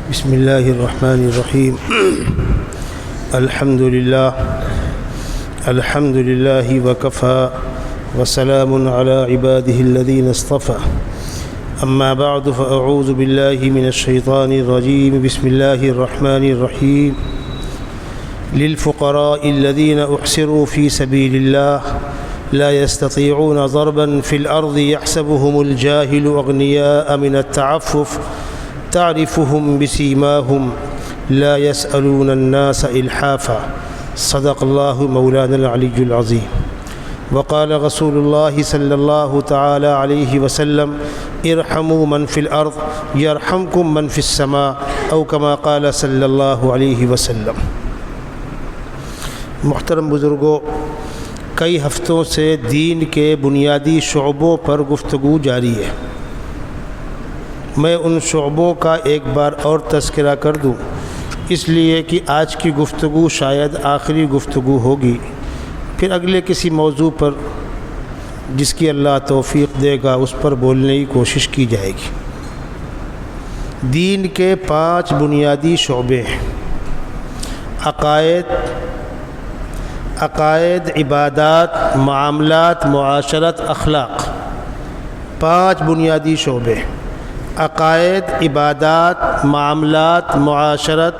بسم اللہ الرحمن الرحیم الحمد للہ وکفى وسلام علی عباده الذین اصطفى اما بعد فاعوذ باللہ من الشیطان الرجیم بسم اللہ الرحمن الرحیم للفقراء الذین احصروا في سبیل اللہ لا يستطيعون ضربا في الأرض يحسبهم الجاهل أغنياء من التعفف تعرفهم بسيماهم لا يسألون الناس إلحافا صدق الله مولانا العلي العظيم وقال رسول الله صلى الله تعالى عليه وسلم ارحموا من في الأرض يرحمكم من في السماء أو كما قال صلى الله عليه وسلم۔ محترم بزرگوں، کئی ہفتوں سے دین کے بنیادی شعبوں پر گفتگو جاری ہے۔ میں ان شعبوں کا ایک بار اور تذکرہ کر دوں، اس لیے کہ آج کی گفتگو شاید آخری گفتگو ہوگی، پھر اگلے کسی موضوع پر جس کی اللہ توفیق دے گا اس پر بولنے کی کوشش کی جائے گی۔ دین کے 5 بنیادی شعبے ہیں: عقائد، عبادات، معاملات، معاشرت، اخلاق۔ 5 بنیادی شعبے: عقائد، عبادات، معاملات، معاشرت،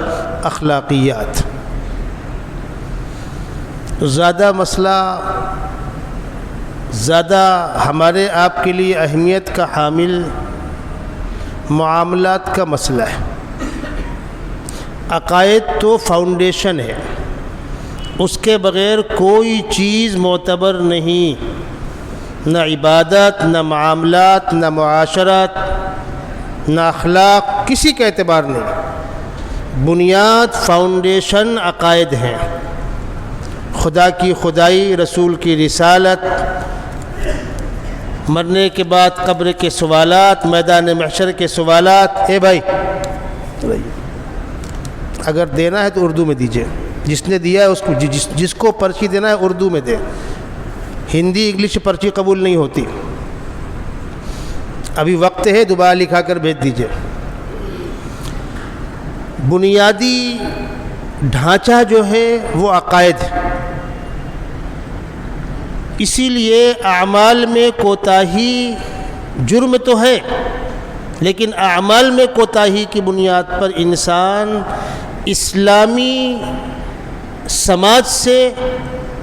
اخلاقیات۔ زیادہ ہمارے آپ کے لیے اہمیت کا حامل معاملات کا مسئلہ ہے۔ عقائد تو فاؤنڈیشن ہے، اس کے بغیر کوئی چیز معتبر نہیں، نہ عبادت، نہ معاملات، نہ معاشرت، نہ اخلاق، کسی کا اعتبار نہیں۔ بنیاد، فاؤنڈیشن عقائد ہیں۔ خدا کی خدائی، رسول کی رسالت، مرنے کے بعد قبر کے سوالات، میدان محشر کے سوالات۔ اے بھائی اگر دینا ہے تو اردو میں دیجیے، جس نے دیا ہے اس کو، جس کو پرچی دینا ہے اردو میں دے، ہندی انگلش پرچی قبول نہیں ہوتی۔ ابھی وقت ہے، دوبارہ لکھا کر بھیج دیجیے۔ بنیادی ڈھانچہ جو ہے وہ عقائد ہے، اسی لیے اعمال میں کوتاہی جرم تو ہے، لیکن اعمال میں کوتاہی کی بنیاد پر انسان اسلامی سماج سے،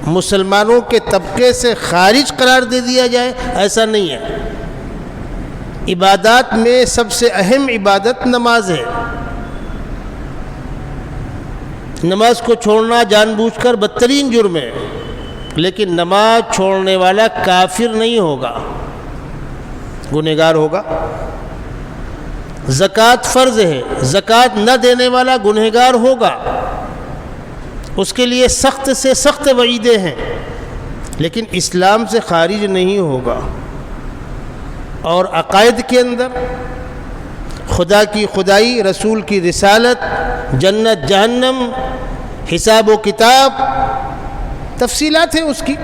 مسلمانوں کے طبقے سے خارج قرار دے دیا جائے، ایسا نہیں ہے۔ عبادات میں سب سے اہم عبادت نماز ہے۔ نماز کو چھوڑنا جان بوجھ کر بدترین جرم ہے، لیکن نماز چھوڑنے والا کافر نہیں ہوگا، گنہگار ہوگا۔ زکوٰۃ فرض ہے، زکوٰۃ نہ دینے والا گنہگار ہوگا، اس کے لیے سخت سے سخت وعیدیں ہیں، لیکن اسلام سے خارج نہیں ہوگا۔ اور عقائد کے اندر خدا کی خدائی، رسول کی رسالت، جنت جہنم، حساب و کتاب، تفصیلات ہیں اس کی۔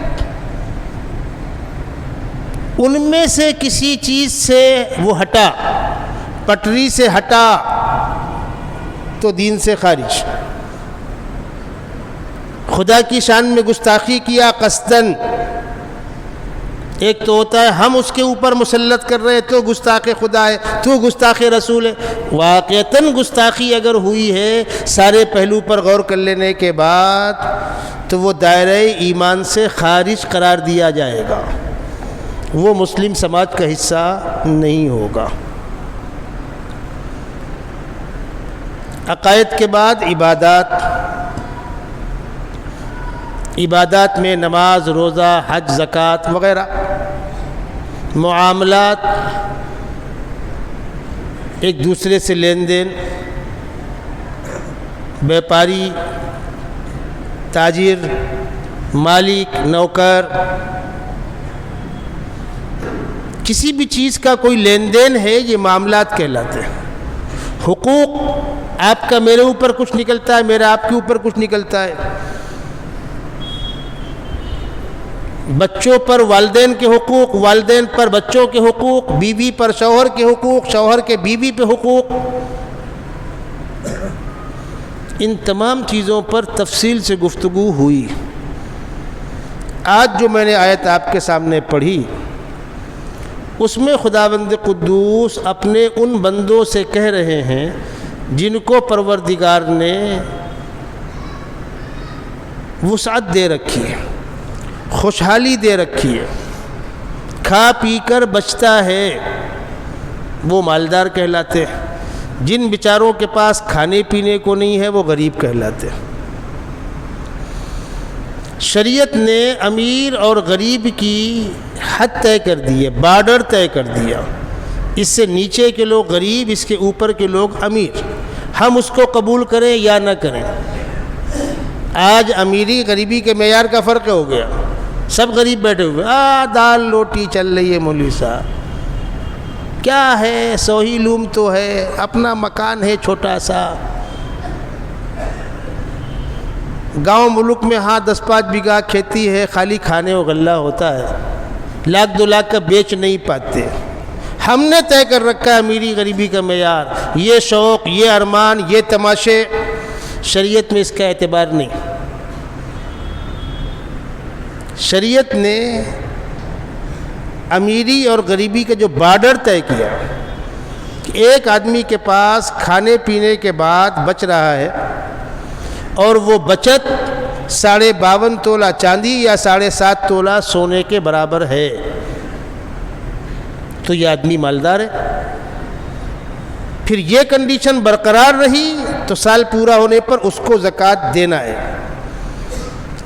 ان میں سے کسی چیز سے وہ ہٹا، پٹری سے ہٹا تو دین سے خارج۔ خدا کی شان میں گستاخی کیا قصدن، ایک تو ہوتا ہے ہم اس کے اوپر مسلط کر رہے تو گستاخ خدا ہے، تو گستاخ رسول ہے۔ واقعتاً گستاخی اگر ہوئی ہے سارے پہلو پر غور کر لینے کے بعد تو وہ دائرہ ایمان سے خارج قرار دیا جائے گا، وہ مسلم سماج کا حصہ نہیں ہوگا۔ عقائد کے بعد عبادات۔ عبادات میں نماز، روزہ، حج، زکوٰۃ وغیرہ۔ معاملات، ایک دوسرے سے لین دین، بیپاری، تاجر، مالک، نوکر، کسی بھی چیز کا کوئی لین دین ہے یہ معاملات کہلاتے ہیں۔ حقوق، آپ کا میرے اوپر کچھ نکلتا ہے، میرا آپ کے اوپر کچھ نکلتا ہے۔ بچوں پر والدین کے حقوق، والدین پر بچوں کے حقوق، بیوی پر شوہر کے حقوق، شوہر کے بیوی پہ حقوق، ان تمام چیزوں پر تفصیل سے گفتگو ہوئی۔ آج جو میں نے آیت آپ کے سامنے پڑھی، اس میں خداوند قدوس اپنے ان بندوں سے کہہ رہے ہیں جن کو پروردگار نے وسعت دے رکھی ہے، خوشحالی دے رکھی ہے، کھا پی کر بچتا ہے، وہ مالدار کہلاتے ہیں۔ جن بیچاروں کے پاس کھانے پینے کو نہیں ہے وہ غریب کہلاتے ہیں۔ شریعت نے امیر اور غریب کی حد طے کر دی ہے، بارڈر طے کر دیا۔ اس سے نیچے کے لوگ غریب، اس کے اوپر کے لوگ امیر۔ ہم اس کو قبول کریں یا نہ کریں۔ آج امیری غریبی کے معیار کا فرق ہو گیا، سب غریب بیٹھے ہوئے، دال روٹی چل رہی ہے، مولوی صاحب کیا ہے، سوہی لوم تو ہے، اپنا مکان ہے چھوٹا سا، گاؤں ملک میں 10-5 بیگھہ کھیتی ہے، خالی کھانے و غلہ ہوتا ہے، 1-2 لاکھ کا بیچ نہیں پاتے۔ ہم نے طے کر رکھا ہے امیری غریبی کا معیار، یہ شوق، یہ ارمان، یہ تماشے۔ شریعت میں اس کا اعتبار نہیں۔ شریعت نے امیری اور غریبی کا جو بارڈر طے کیا کہ ایک آدمی کے پاس کھانے پینے کے بعد بچ رہا ہے اور وہ بچت 52.5 تولہ چاندی یا 7.5 تولہ سونے کے برابر ہے، تو یہ آدمی مالدار ہے۔ پھر یہ کنڈیشن برقرار رہی تو سال پورا ہونے پر اس کو زکوٰۃ دینا ہے،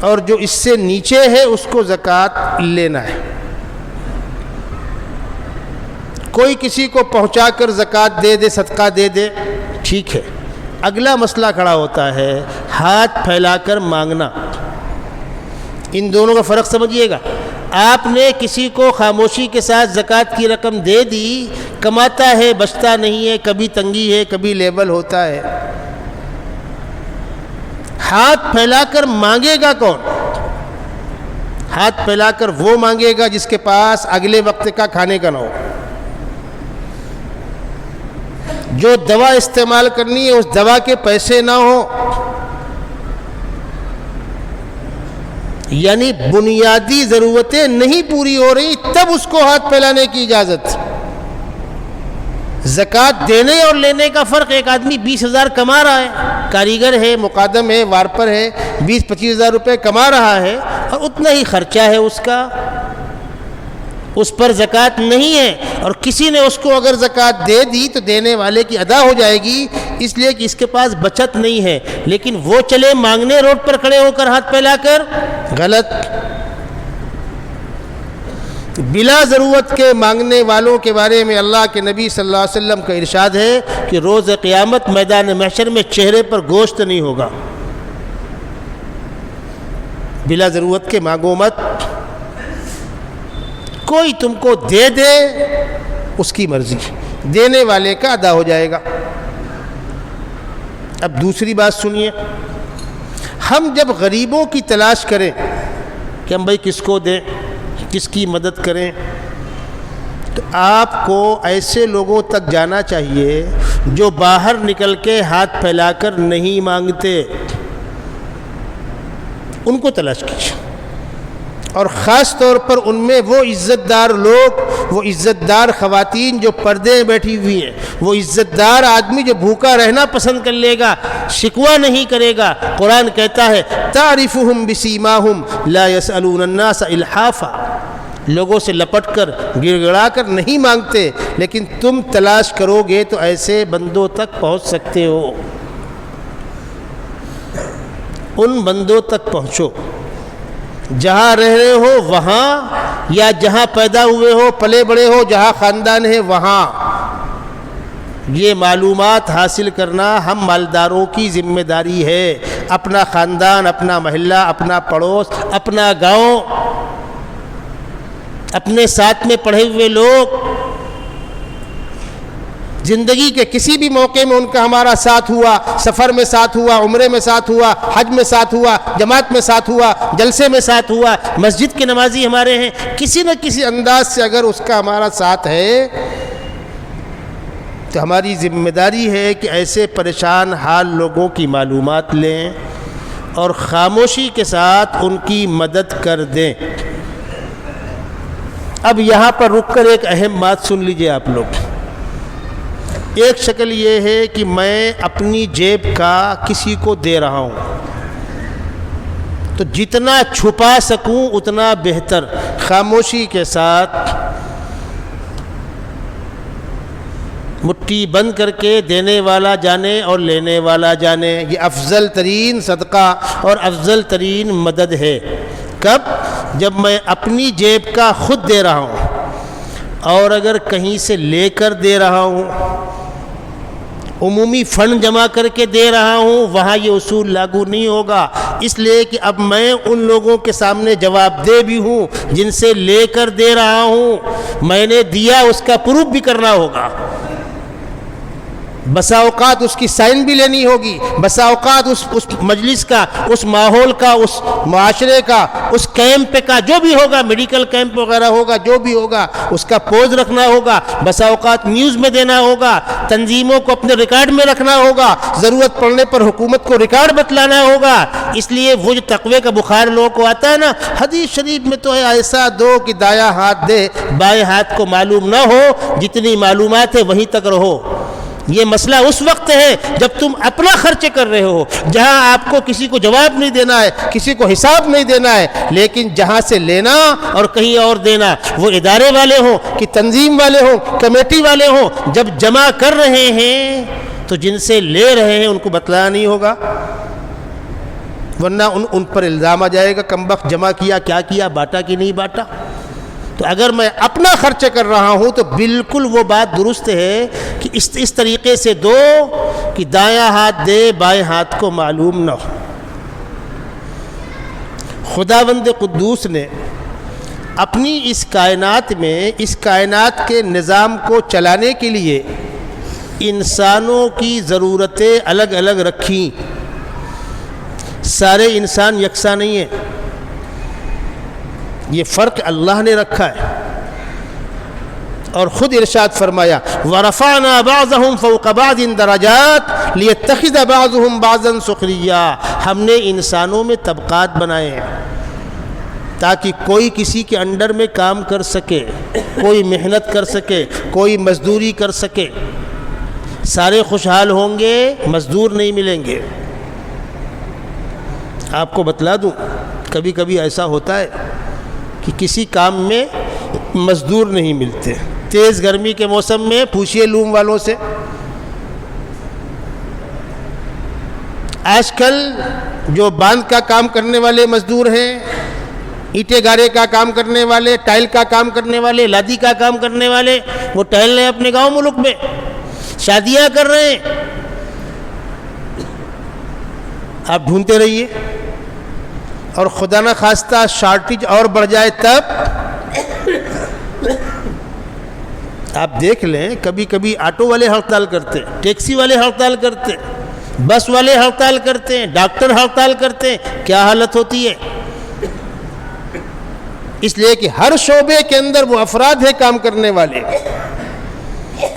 اور جو اس سے نیچے ہے اس کو زکوٰۃ لینا ہے۔ کوئی کسی کو پہنچا کر زکوٰۃ دے دے، صدقہ دے دے، ٹھیک ہے۔ اگلا مسئلہ کھڑا ہوتا ہے ہاتھ پھیلا کر مانگنا۔ ان دونوں کا فرق سمجھیے گا۔ آپ نے کسی کو خاموشی کے ساتھ زکوٰۃ کی رقم دے دی، کماتا ہے بچتا نہیں ہے، کبھی تنگی ہے کبھی لیبل ہوتا ہے۔ ہاتھ پھیلا کر مانگے گا کون؟ ہاتھ پھیلا کر وہ مانگے گا جس کے پاس اگلے وقت کا کھانے کا نہ ہو۔ جو دوا استعمال کرنی ہے اس دوا کے پیسے نہ ہو، یعنی بنیادی ضرورتیں نہیں پوری ہو رہی، تب اس کو ہاتھ پھیلانے کی اجازت۔ زکوٰۃ دینے اور لینے کا فرق، ایک آدمی 20,000 کما رہا ہے، کاریگر ہے، مقادم ہے، وارپر ہے، 20-25 ہزار روپے کما رہا ہے اور اتنا ہی خرچہ ہے اس کا، اس پر زکوٰۃ نہیں ہے، اور کسی نے اس کو اگر زکوٰۃ دے دی تو دینے والے کی ادا ہو جائے گی، اس لیے کہ اس کے پاس بچت نہیں ہے۔ لیکن وہ چلے مانگنے روڈ پر کھڑے ہو کر ہاتھ پھیلا کر، غلط۔ بلا ضرورت کے مانگنے والوں کے بارے میں اللہ کے نبی صلی اللہ علیہ وسلم کا ارشاد ہے کہ روز قیامت میدان محشر میں چہرے پر گوشت نہیں ہوگا۔ بلا ضرورت کے مانگو مت۔ کوئی تم کو دے دے، اس کی مرضی، دینے والے کا ادا ہو جائے گا۔ اب دوسری بات سنیے، ہم جب غریبوں کی تلاش کریں کہ ہم بھائی کس کو دیں، کس کی مدد کریں، تو آپ کو ایسے لوگوں تک جانا چاہیے جو باہر نکل کے ہاتھ پھیلا کر نہیں مانگتے، ان کو تلاش کیجیے۔ اور خاص طور پر ان میں وہ عزت دار لوگ، وہ عزت دار خواتین جو پردے میں بیٹھی ہوئی ہیں، وہ عزت دار آدمی جو بھوکا رہنا پسند کر لے گا، شکوہ نہیں کرے گا۔ قرآن کہتا ہے تعرفہم بسیماہم لا یسألون الناس الحافا، لوگوں سے لپٹ کر گڑ گڑا کر نہیں مانگتے، لیکن تم تلاش کرو گے تو ایسے بندوں تک پہنچ سکتے ہو۔ ان بندوں تک پہنچو جہاں رہ رہے ہو وہاں، یا جہاں پیدا ہوئے ہو، پلے بڑے ہو، جہاں خاندان ہے وہاں۔ یہ معلومات حاصل کرنا ہم مالداروں کی ذمہ داری ہے۔ اپنا خاندان، اپنا محلہ، اپنا پڑوس، اپنا گاؤں، اپنے ساتھ میں پڑھے ہوئے لوگ، زندگی کے کسی بھی موقع میں ان کا ہمارا ساتھ ہوا، سفر میں ساتھ ہوا، عمرے میں ساتھ ہوا، حج میں ساتھ ہوا، جماعت میں ساتھ ہوا، جلسے میں ساتھ ہوا، مسجد کے نمازی ہمارے ہیں، کسی نہ کسی انداز سے اگر اس کا ہمارا ساتھ ہے تو ہماری ذمہ داری ہے کہ ایسے پریشان حال لوگوں کی معلومات لیں اور خاموشی کے ساتھ ان کی مدد کر دیں۔ اب یہاں پر رک کر ایک اہم بات سن لیجئے آپ لوگ۔ ایک شکل یہ ہے کہ میں اپنی جیب کا کسی کو دے رہا ہوں، تو جتنا چھپا سکوں اتنا بہتر، خاموشی کے ساتھ مٹھی بند کر کے دینے والا جانے اور لینے والا جانے، یہ افضل ترین صدقہ اور افضل ترین مدد ہے۔ کب؟ جب میں اپنی جیب کا خود دے رہا ہوں، اور اگر کہیں سے لے کر دے رہا ہوں، عمومی فنڈ جمع کر کے دے رہا ہوں، وہاں یہ اصول لاگو نہیں ہوگا، اس لیے کہ اب میں ان لوگوں کے سامنے جواب دہ بھی ہوں جن سے لے کر دے رہا ہوں، میں نے دیا اس کا پروف بھی کرنا ہوگا، بسا اوقات اس کی سائن بھی لینی ہوگی، بسا اوقات اس مجلس کا، اس ماحول کا، اس معاشرے کا، اس کیمپ کا جو بھی ہوگا، میڈیکل کیمپ وغیرہ ہوگا، جو بھی ہوگا اس کا پوز رکھنا ہوگا، بسا اوقات نیوز میں دینا ہوگا، تنظیموں کو اپنے ریکارڈ میں رکھنا ہوگا، ضرورت پڑنے پر حکومت کو ریکارڈ بتلانا ہوگا۔ اس لیے وہ جو تقوی کا بخار لوگوں کو آتا ہے نا، حدیث شریف میں تو ہے ایسا دو کہ دایاں ہاتھ دے بائیں ہاتھ کو معلوم نہ ہو، جتنی معلومات ہے وہیں تک رہو۔ یہ مسئلہ اس وقت ہے جب تم اپنا خرچ کر رہے ہو، جہاں آپ کو کسی کو جواب نہیں دینا ہے، کسی کو حساب نہیں دینا ہے، لیکن جہاں سے لینا اور کہیں اور دینا، وہ ادارے والے ہوں کہ تنظیم والے ہوں، کمیٹی والے ہوں، جب جمع کر رہے ہیں تو جن سے لے رہے ہیں ان کو بتلانا نہیں ہوگا، ورنہ ان پر الزام آ جائے گا، کم بخت جمع کیا، کیا کیا، باٹا کہ نہیں باٹا۔ تو اگر میں اپنا خرچ کر رہا ہوں تو بالکل وہ بات درست ہے کہ اس طریقے سے دو کہ دایاں ہاتھ دے بائیں ہاتھ کو معلوم نہ ہو۔ خداوند قدوس نے اپنی اس کائنات میں، اس کائنات کے نظام کو چلانے کے لیے انسانوں کی ضرورتیں الگ الگ رکھیں۔ سارے انسان یکساں نہیں ہیں، یہ فرق اللہ نے رکھا ہے، اور خود ارشاد فرمایا وَرَفَعْنَا بَعْضَهُمْ فَوْقَ بَعْضٍ دَرَجَاتٍ لِيَتَّخِذَ بَعْضُهُمْ بَعْضًا سُخْرِيًّا۔ ہم نے انسانوں میں طبقات بنائے ہیں تاکہ کوئی کسی کے انڈر میں کام کر سکے، کوئی محنت کر سکے، کوئی مزدوری کر سکے۔ سارے خوشحال ہوں گے، مزدور نہیں ملیں گے۔ آپ کو بتلا دوں، کبھی کبھی ایسا ہوتا ہے کہ کسی کام میں مزدور نہیں ملتے۔ تیز گرمی کے موسم میں پوچھئے لوم والوں سے، آج کل جو باندھ کا کام کرنے والے مزدور ہیں، اینٹیں گارے کا کام کرنے والے، ٹائل کا کام کرنے والے، لادی کا کام کرنے والے، وہ ٹہل رہے ہیں اپنے گاؤں ملک میں، شادیاں کر رہے ہیں۔ آپ ڈھونڈتے رہیے، اور خدا نہ خواستہ شارٹیج اور بڑھ جائے تب آپ دیکھ لیں، کبھی کبھی آٹو والے ہڑتال کرتے ہیں، ٹیکسی والے ہڑتال کرتے ہیں، بس والے ہڑتال کرتے ہیں، ڈاکٹر ہڑتال کرتے ہیں، کیا حالت ہوتی ہے؟ اس لیے کہ ہر شعبے کے اندر وہ افراد ہیں کام کرنے والے۔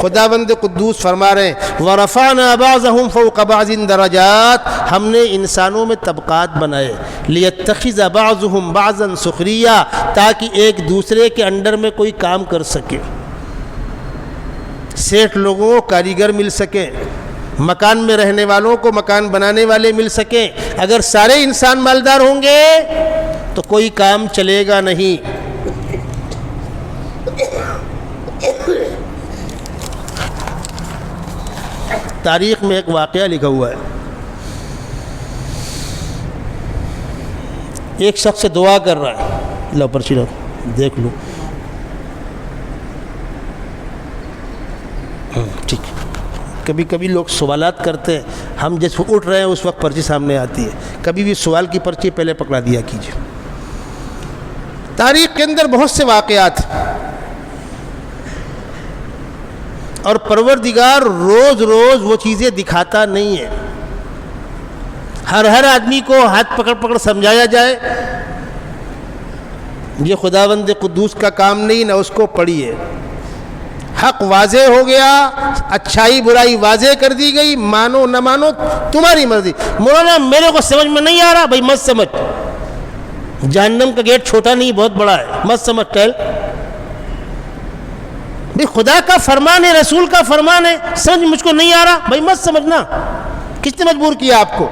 خداوند قدوس فرما رہے ہیں وَرَفَعْنَا بَعْضَهُمْ فَوْقَ بَعْضٍ دَرَجَاتٍ، ہم نے انسانوں میں طبقات بنائے لِيَتَّخِذَ بَعْضُهُمْ بَعْضًا سُخْرِيًّا، تاکہ ایک دوسرے کے انڈر میں کوئی کام کر سکے۔ سیٹھ لوگوں کو کاریگر مل سکیں، مکان میں رہنے والوں کو مکان بنانے والے مل سکیں۔ اگر سارے انسان مالدار ہوں گے تو کوئی کام چلے گا نہیں۔ تاریخ میں ایک واقعہ لکھا ہوا ہے، ایک شخص سے دعا کر رہا ہے، لو پرچی لو دیکھ لو، ٹھیک۔ کبھی کبھی لوگ سوالات کرتے ہیں، ہم جس وقت اٹھ رہے ہیں اس وقت پرچی سامنے آتی ہے، کبھی بھی سوال کی پرچی پہلے پکڑا دیا کیجیے۔ تاریخ کے اندر بہت سے واقعات، اور پروردگار روز روز وہ چیزیں دکھاتا نہیں ہے۔ ہر آدمی کو ہاتھ پکڑ پکڑ سمجھایا جائے، یہ خداوند قدوس کا کام نہیں، نہ اس کو پڑھیے۔ حق واضح ہو گیا، اچھائی برائی واضح کر دی گئی، مانو نہ مانو تمہاری مرضی۔ مولانا میرے کو سمجھ میں نہیں آ رہا، بھائی مت سمجھ، جہنم کا گیٹ چھوٹا نہیں بہت بڑا ہے، مت سمجھ ٹہل۔ بھائی خدا کا فرمان ہے، رسول کا فرمان ہے، سمجھ مجھ کو نہیں آ رہا، بھائی مت سمجھنا، کس نے مجبور کیا آپ کو؟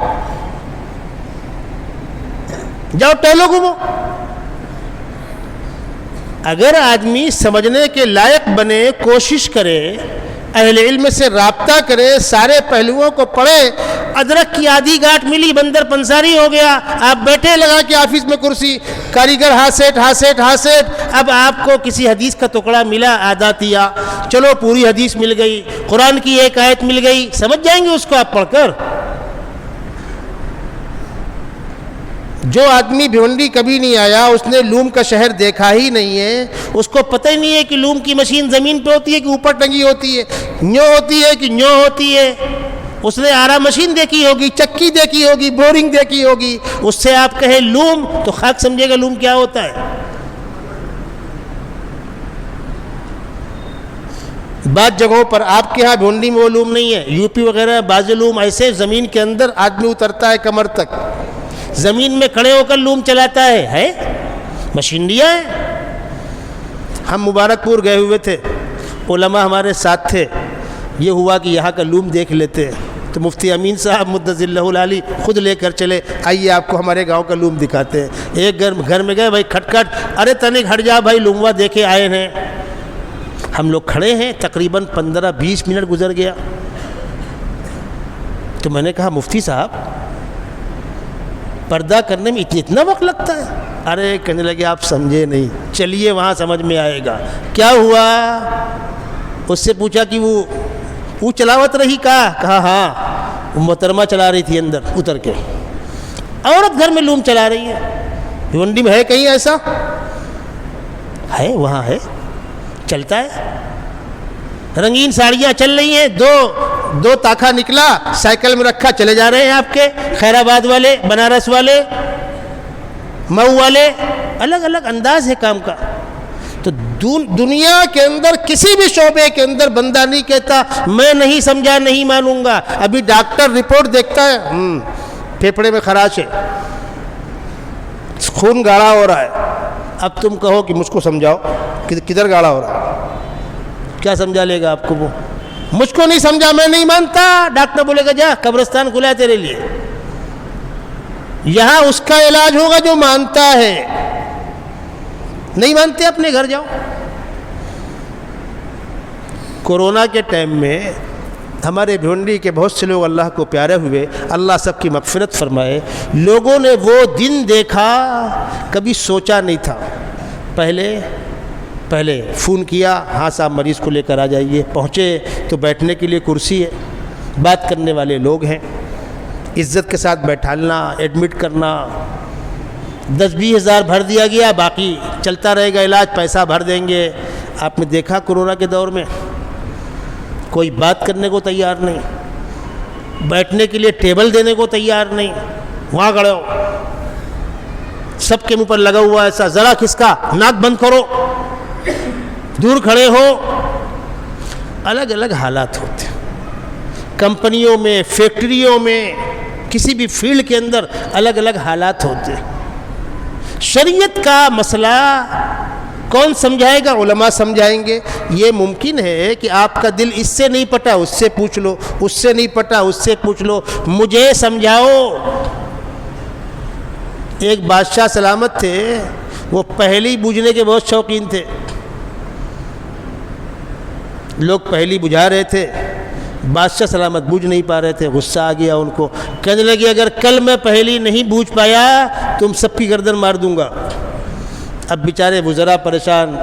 جاؤ ٹہلو گھومو۔ اگر آدمی سمجھنے کے لائق بنے، کوشش کرے، اہل علم سے رابطہ کرے، سارے پہلوؤں کو پڑھے، ادرک کی آدھی گاٹھ ملی، بندر پنساری ہو گیا، آپ بیٹھے لگا کے آفس میں کرسی، کاریگر ہاتھ سیٹ، اب آپ کو کسی حدیث کا ٹکڑا ملا آداتیہ، چلو پوری حدیث مل گئی، قرآن کی ایک آیت مل گئی، سمجھ جائیں گے اس کو آپ پڑھ کر۔ جو آدمی بھیونڈی کبھی نہیں آیا، اس نے لوم کا شہر دیکھا ہی نہیں ہے، اس کو پتہ ہی نہیں ہے کہ لوم کی مشین زمین پہ ہوتی ہے کہ اوپر ٹنگی ہوتی ہے، نیو ہوتی ہے کہ نیو ہوتی ہے۔ اس نے آرا مشین دیکھی ہوگی، چکی دیکھی ہوگی، بورنگ دیکھی ہوگی، اس سے آپ کہیں لوم تو خاک سمجھے گا لوم کیا ہوتا ہے۔ بعض جگہوں پر آپ کے ہاں بھیونڈی میں وہ لوم نہیں ہے، یو پی وغیرہ بعض لوم ایسے زمین کے اندر آدمی اترتا ہے کمر تک، زمین میں کھڑے ہو کر لوم چلاتا ہے مشینریاں ہیں۔ ہم مبارک پور گئے ہوئے تھے، علماء ہمارے ساتھ تھے، یہ ہوا کہ یہاں کا لوم دیکھ لیتے ہیں، تو مفتی امین صاحب مدظ اللہ العالی خود لے کر چلے، آئیے آپ کو ہمارے گاؤں کا لوم دکھاتے ہیں۔ ایک گھر میں گئے، بھائی کھٹ، ارے تنک ہٹ جا بھائی، لوموا دیکھے آئے ہیں۔ ہم لوگ کھڑے ہیں، تقریباً 15-20 منٹ گزر گیا، تو میں نے کہا مفتی صاحب پردہ کرنے میں اتنا وقت لگتا ہے؟ ارے کہنے لگے آپ سمجھے نہیں، چلیے وہاں سمجھ میں آئے گا۔ کیا ہوا؟ اس سے پوچھا کہ وہ چلاوت رہی، کہا ہاں وہ محترمہ چلا رہی تھی اندر اتر کے، عورت گھر میں لوم چلا رہی ہے۔ بھیونڈی میں ہے کہیں ایسا؟ ہے، وہاں ہے، چلتا ہے، رنگین ساڑیاں چل رہی ہیں، دو تاکھا نکلا، سائیکل میں رکھا، چلے جا رہے ہیں آپ کے خیر آباد والے، بنارس والے، مئو والے، الگ الگ انداز ہے کام کا۔ تو دنیا کے اندر کسی بھی شعبے کے اندر بندہ نہیں کہتا میں نہیں سمجھا نہیں مانوں گا۔ ابھی ڈاکٹر رپورٹ دیکھتا ہے، پھیپھڑے میں خراش ہے، خون گاڑھا ہو رہا ہے، اب تم کہو کہ مجھ کو سمجھاؤ کدھر گاڑھا ہو رہا ہے، کیا سمجھا لے گا آپ کو؟ وہ مجھ کو نہیں سمجھا، میں نہیں مانتا، ڈاکٹر بولے گا جا قبرستان کھلا ہے تیرے لیے، یہاں اس کا علاج ہوگا جو مانتا ہے، نہیں مانتے اپنے گھر جاؤ۔ کورونا کے ٹائم میں ہمارے بھیونڈی کے بہت سے لوگ اللہ کو پیارے ہوئے، اللہ سب کی مغفرت فرمائے، لوگوں نے وہ دن دیکھا کبھی سوچا نہیں تھا۔ پہلے فون کیا، ہاں صاحب مریض کو لے کر آ جائیے، پہنچے تو بیٹھنے کے لیے کرسی ہے، بات کرنے والے لوگ ہیں، عزت کے ساتھ بیٹھالنا، ایڈمٹ کرنا، 10-20 ہزار بھر دیا گیا، باقی چلتا رہے گا علاج، پیسہ بھر دیں گے۔ آپ نے دیکھا کورونا کے دور میں کوئی بات کرنے کو تیار نہیں، بیٹھنے کے لیے ٹیبل دینے کو تیار نہیں، وہاں کھڑے ہو، سب کے منہ پر لگا ہوا ایسا، ذرا کھسکا، ناک بند کرو، دور کھڑے ہو۔ الگ الگ حالات ہوتے ہیں، کمپنیوں میں، فیکٹریوں میں، کسی بھی فیلڈ کے اندر الگ الگ حالات ہوتے ہیں۔ شریعت کا مسئلہ کون سمجھائے گا؟ علماء سمجھائیں گے۔ یہ ممکن ہے کہ آپ کا دل اس سے نہیں پٹا، اس سے پوچھ لو، اس سے نہیں پٹا، اس سے پوچھ لو، مجھے سمجھاؤ۔ ایک بادشاہ سلامت تھے، وہ پہلی بوجھنے کے بہت شوقین تھے، لوگ پہلی بجھا رہے تھے، بادشاہ سلامت بوجھ نہیں پا رہے تھے، غصہ آ گیا ان کو، کہنے لگے اگر کل میں پہلی نہیں بوجھ پایا تم سب کی گردن مار دوں گا۔ اب بیچارے وزراء پریشان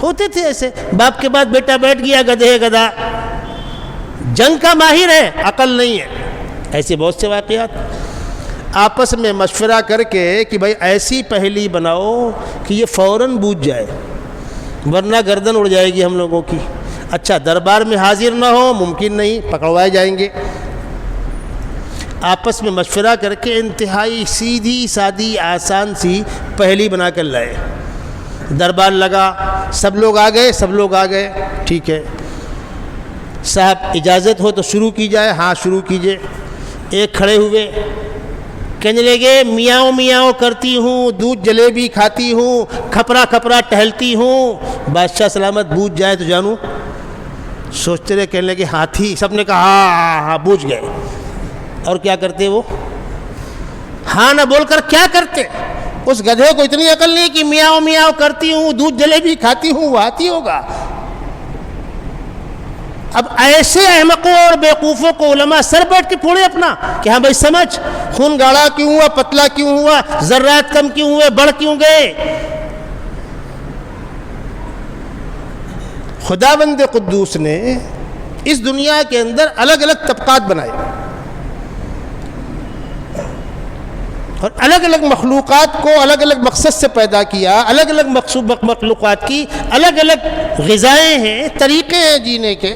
ہوتے تھے، ایسے باپ کے بعد بیٹا بیٹھ گیا، گدھے گدھا، جنگ کا ماہر ہے، عقل نہیں ہے، ایسے بہت سے واقعات۔ آپس میں مشورہ کر کے کہ بھائی ایسی پہلی بناؤ کہ یہ فوراً بوجھ جائے، ورنہ گردن اڑ جائے گی ہم لوگوں کی۔ اچھا دربار میں حاضر نہ ہو، ممکن نہیں، پکڑوائے جائیں گے۔ آپس میں مشورہ کر کے انتہائی سیدھی سادی آسان سی پہلی بنا کر لائے۔ دربار لگا، سب لوگ آ گئے، ٹھیک ہے صاحب اجازت ہو تو شروع کی جائے؟ ہاں شروع کیجئے۔ ایک کھڑے ہوئے، کہنے لگے میاؤں میاؤں کرتی ہوں، دودھ جلیبی کھاتی ہوں، کھپرا کھپرا ٹہلتی ہوں، بادشاہ سلامت بوجھ جائے تو جانوں۔ سوچتے رہے، کہنے لگے ہاتھی، سب نے کہا ہاں ہاں بوجھ گئے۔ اور کیا کرتے وہ؟ ہاں نہ بول کر کیا کرتے؟ اس گدھے کو اتنی عقل نہیں کہ میاؤں میاؤں کرتی ہوں، دودھ جلیبی کھاتی ہوں، وہ ہاتھی ہوگا۔ اب ایسے احمقوں اور بیوقوفوں کو علماء سر بیٹھ کے پھوڑے اپنا کہ ہاں بھائی سمجھ، خون گاڑھا کیوں ہوا، پتلا کیوں ہوا، ذرات کم کیوں ہوئے، بڑھ کیوں گئے۔ خداوند قدوس نے اس دنیا کے اندر الگ الگ طبقات بنائے اور الگ الگ مخلوقات کو الگ الگ مقصد سے پیدا کیا، الگ الگ مخلوقات کی الگ الگ غذائیں ہیں، طریقے ہیں جینے کے۔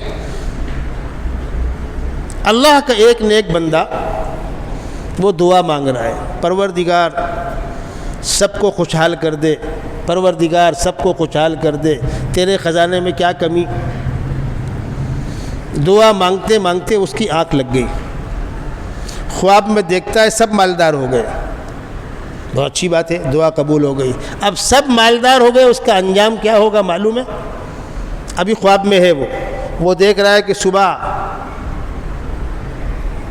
اللہ کا ایک نیک بندہ وہ دعا مانگ رہا ہے، پروردگار سب کو خوشحال کر دے، پروردگار سب کو خوشحال کر دے، تیرے خزانے میں کیا کمی۔ دعا مانگتے مانگتے اس کی آنکھ لگ گئی، خواب میں دیکھتا ہے سب مالدار ہو گئے، بہت اچھی بات ہے، دعا قبول ہو گئی۔ اب سب مالدار ہو گئے، اس کا انجام کیا ہوگا معلوم ہے؟ ابھی خواب میں ہے وہ دیکھ رہا ہے کہ صبح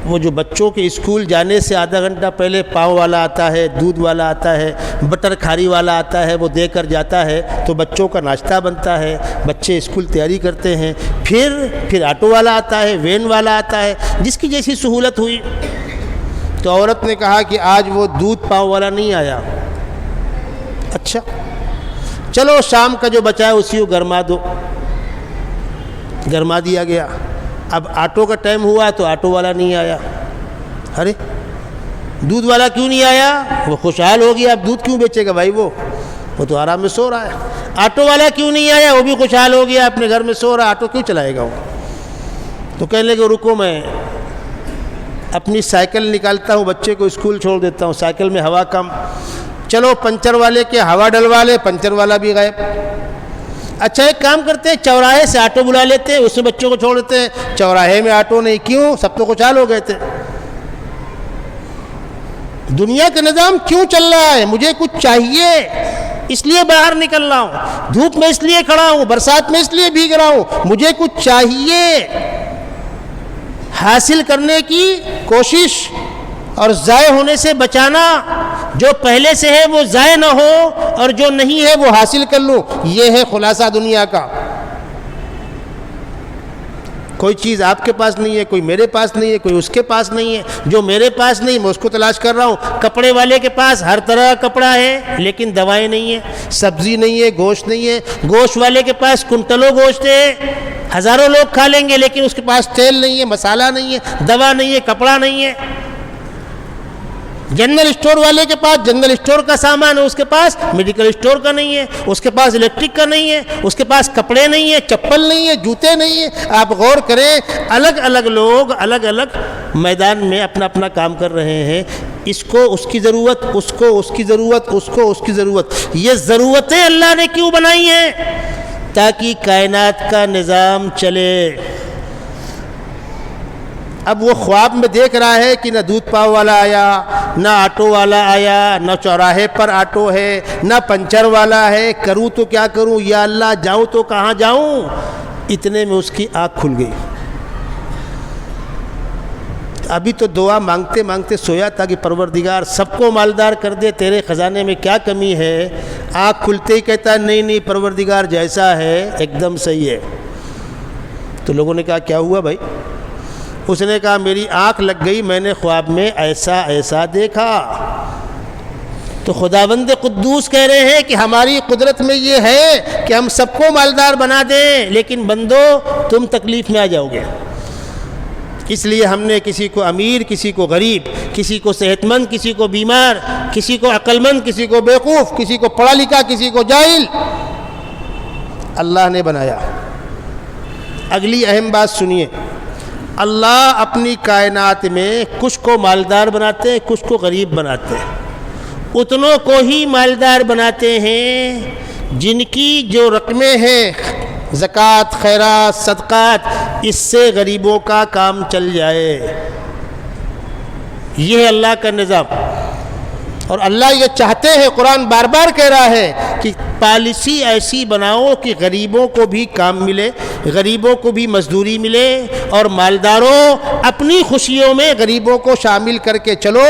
وہ جو بچوں کے اسکول جانے سے آدھا گھنٹہ پہلے پاؤ والا آتا ہے، دودھ والا آتا ہے، بٹر کھاری والا آتا ہے، وہ دے کر جاتا ہے تو بچوں کا ناشتہ بنتا ہے، بچے اسکول تیاری کرتے ہیں، پھر آٹو والا آتا ہے، وین والا آتا ہے، جس کی جیسی سہولت ہوئی۔ تو عورت نے کہا کہ آج وہ دودھ پاؤ والا نہیں آیا۔ اچھا چلو شام کا جو بچا ہے اسی کو گرما دو، گرما دیا گیا۔ اب آٹو کا ٹائم ہوا تو آٹو والا نہیں آیا، ارے دودھ والا کیوں نہیں آیا؟ وہ خوشحال ہو گیا، اب دودھ کیوں بیچے گا بھائی، وہ تو آرام میں سو رہا ہے۔ آٹو والا کیوں نہیں آیا؟ وہ بھی خوشحال ہو گیا، اپنے گھر میں سو رہا، آٹو کیوں چلائے گا وہ؟ تو کہنے لگے رکو میں اپنی سائیکل نکالتا ہوں، بچے کو اسکول چھوڑ دیتا ہوں، سائیکل میں ہوا کم، چلو پنچر والے کے ہوا ڈلوا لے، پنچر والا بھی غائب۔ اچھا ایک کام کرتے ہیں، چوراہے سے آٹو بلا لیتے ہیں، اس میں بچوں کو چھوڑ دیتے ہیں، چوراہے میں آٹو نہیں، کیوں؟ سب تو خوشحال ہو گئے تھے۔ دنیا کا نظام کیوں چل رہا ہے؟ مجھے کچھ چاہیے اس لیے باہر نکل رہا ہوں، دھوپ میں اس لیے کھڑا ہوں، برسات میں اس لیے بھیگ رہا ہوں، مجھے کچھ چاہیے، حاصل کرنے کی کوشش اور ضائع ہونے سے بچانا، جو پہلے سے ہے وہ ضائع نہ ہو اور جو نہیں ہے وہ حاصل کر لوں، یہ ہے خلاصہ دنیا کا۔ کوئی چیز آپ کے پاس نہیں ہے، کوئی میرے پاس نہیں ہے، کوئی اس کے پاس نہیں ہے، جو میرے پاس نہیں میں اس کو تلاش کر رہا ہوں۔ کپڑے والے کے پاس ہر طرح کا کپڑا ہے لیکن دوائیں نہیں ہیں، سبزی نہیں ہے، گوشت نہیں ہے، گوشت والے کے پاس کنٹلوں گوشت ہے، ہزاروں لوگ کھا لیں گے لیکن اس کے پاس تیل نہیں ہے، مسالہ نہیں ہے، دوا نہیں ہے، کپڑا نہیں ہے۔ جنرل اسٹور والے کے پاس جنرل اسٹور کا سامان ہے، اس کے پاس میڈیکل اسٹور کا نہیں ہے، اس کے پاس الیکٹرک کا نہیں ہے، اس کے پاس کپڑے نہیں ہیں، چپل نہیں ہے، جوتے نہیں ہیں۔ آپ غور کریں، الگ الگ لوگ الگ الگ میدان میں اپنا اپنا کام کر رہے ہیں، اس کو اس کی ضرورت، اس کو اس کی ضرورت، اس کو اس کی ضرورت۔ یہ ضرورتیں اللہ نے کیوں بنائی ہیں؟ تاکہ کائنات کا نظام چلے۔ اب وہ خواب میں دیکھ رہا ہے کہ نہ دودھ پاؤ والا آیا، نہ آٹو والا آیا، نہ چوراہے پر آٹو ہے، نہ پنچر والا ہے، کروں تو کیا کروں یا اللہ، جاؤں تو کہاں جاؤں؟ اتنے میں اس کی آنکھ کھل گئی۔ ابھی تو دعا مانگتے مانگتے سویا تھا کہ پروردگار سب کو مالدار کر دے، تیرے خزانے میں کیا کمی ہے؟ آنکھ کھلتے ہی کہتا ہے نہیں نہیں پروردگار جیسا ہے ایک دم صحیح ہے۔ تو لوگوں نے کہا کیا ہوا بھائی؟ اس نے کہا میری آنکھ لگ گئی، میں نے خواب میں ایسا ایسا دیکھا۔ تو خداوند قدوس کہہ رہے ہیں کہ ہماری قدرت میں یہ ہے کہ ہم سب کو مالدار بنا دیں، لیکن بندو تم تکلیف میں آ جاؤ گے۔ اس لیے ہم نے کسی کو امیر، کسی کو غریب، کسی کو صحت مند، کسی کو بیمار، کسی کو عقل مند، کسی کو بیوقوف، کسی کو پڑھا لکھا، کسی کو جاہل، اللہ نے بنایا۔ اگلی اہم بات سنیے، اللہ اپنی کائنات میں کچھ کو مالدار بناتے ہیں، کچھ کو غریب بناتے ہیں۔ اتنوں کو ہی مالدار بناتے ہیں جن کی جو رقمیں ہیں زکوٰۃ، خیرات، صدقات، اس سے غریبوں کا کام چل جائے۔ یہ ہے اللہ کا نظام، اور اللہ یہ چاہتے ہیں، قرآن بار بار کہہ رہا ہے کہ پالیسی ایسی بناؤ کہ غریبوں کو بھی کام ملے، غریبوں کو بھی مزدوری ملے، اور مالداروں اپنی خوشیوں میں غریبوں کو شامل کر کے چلو،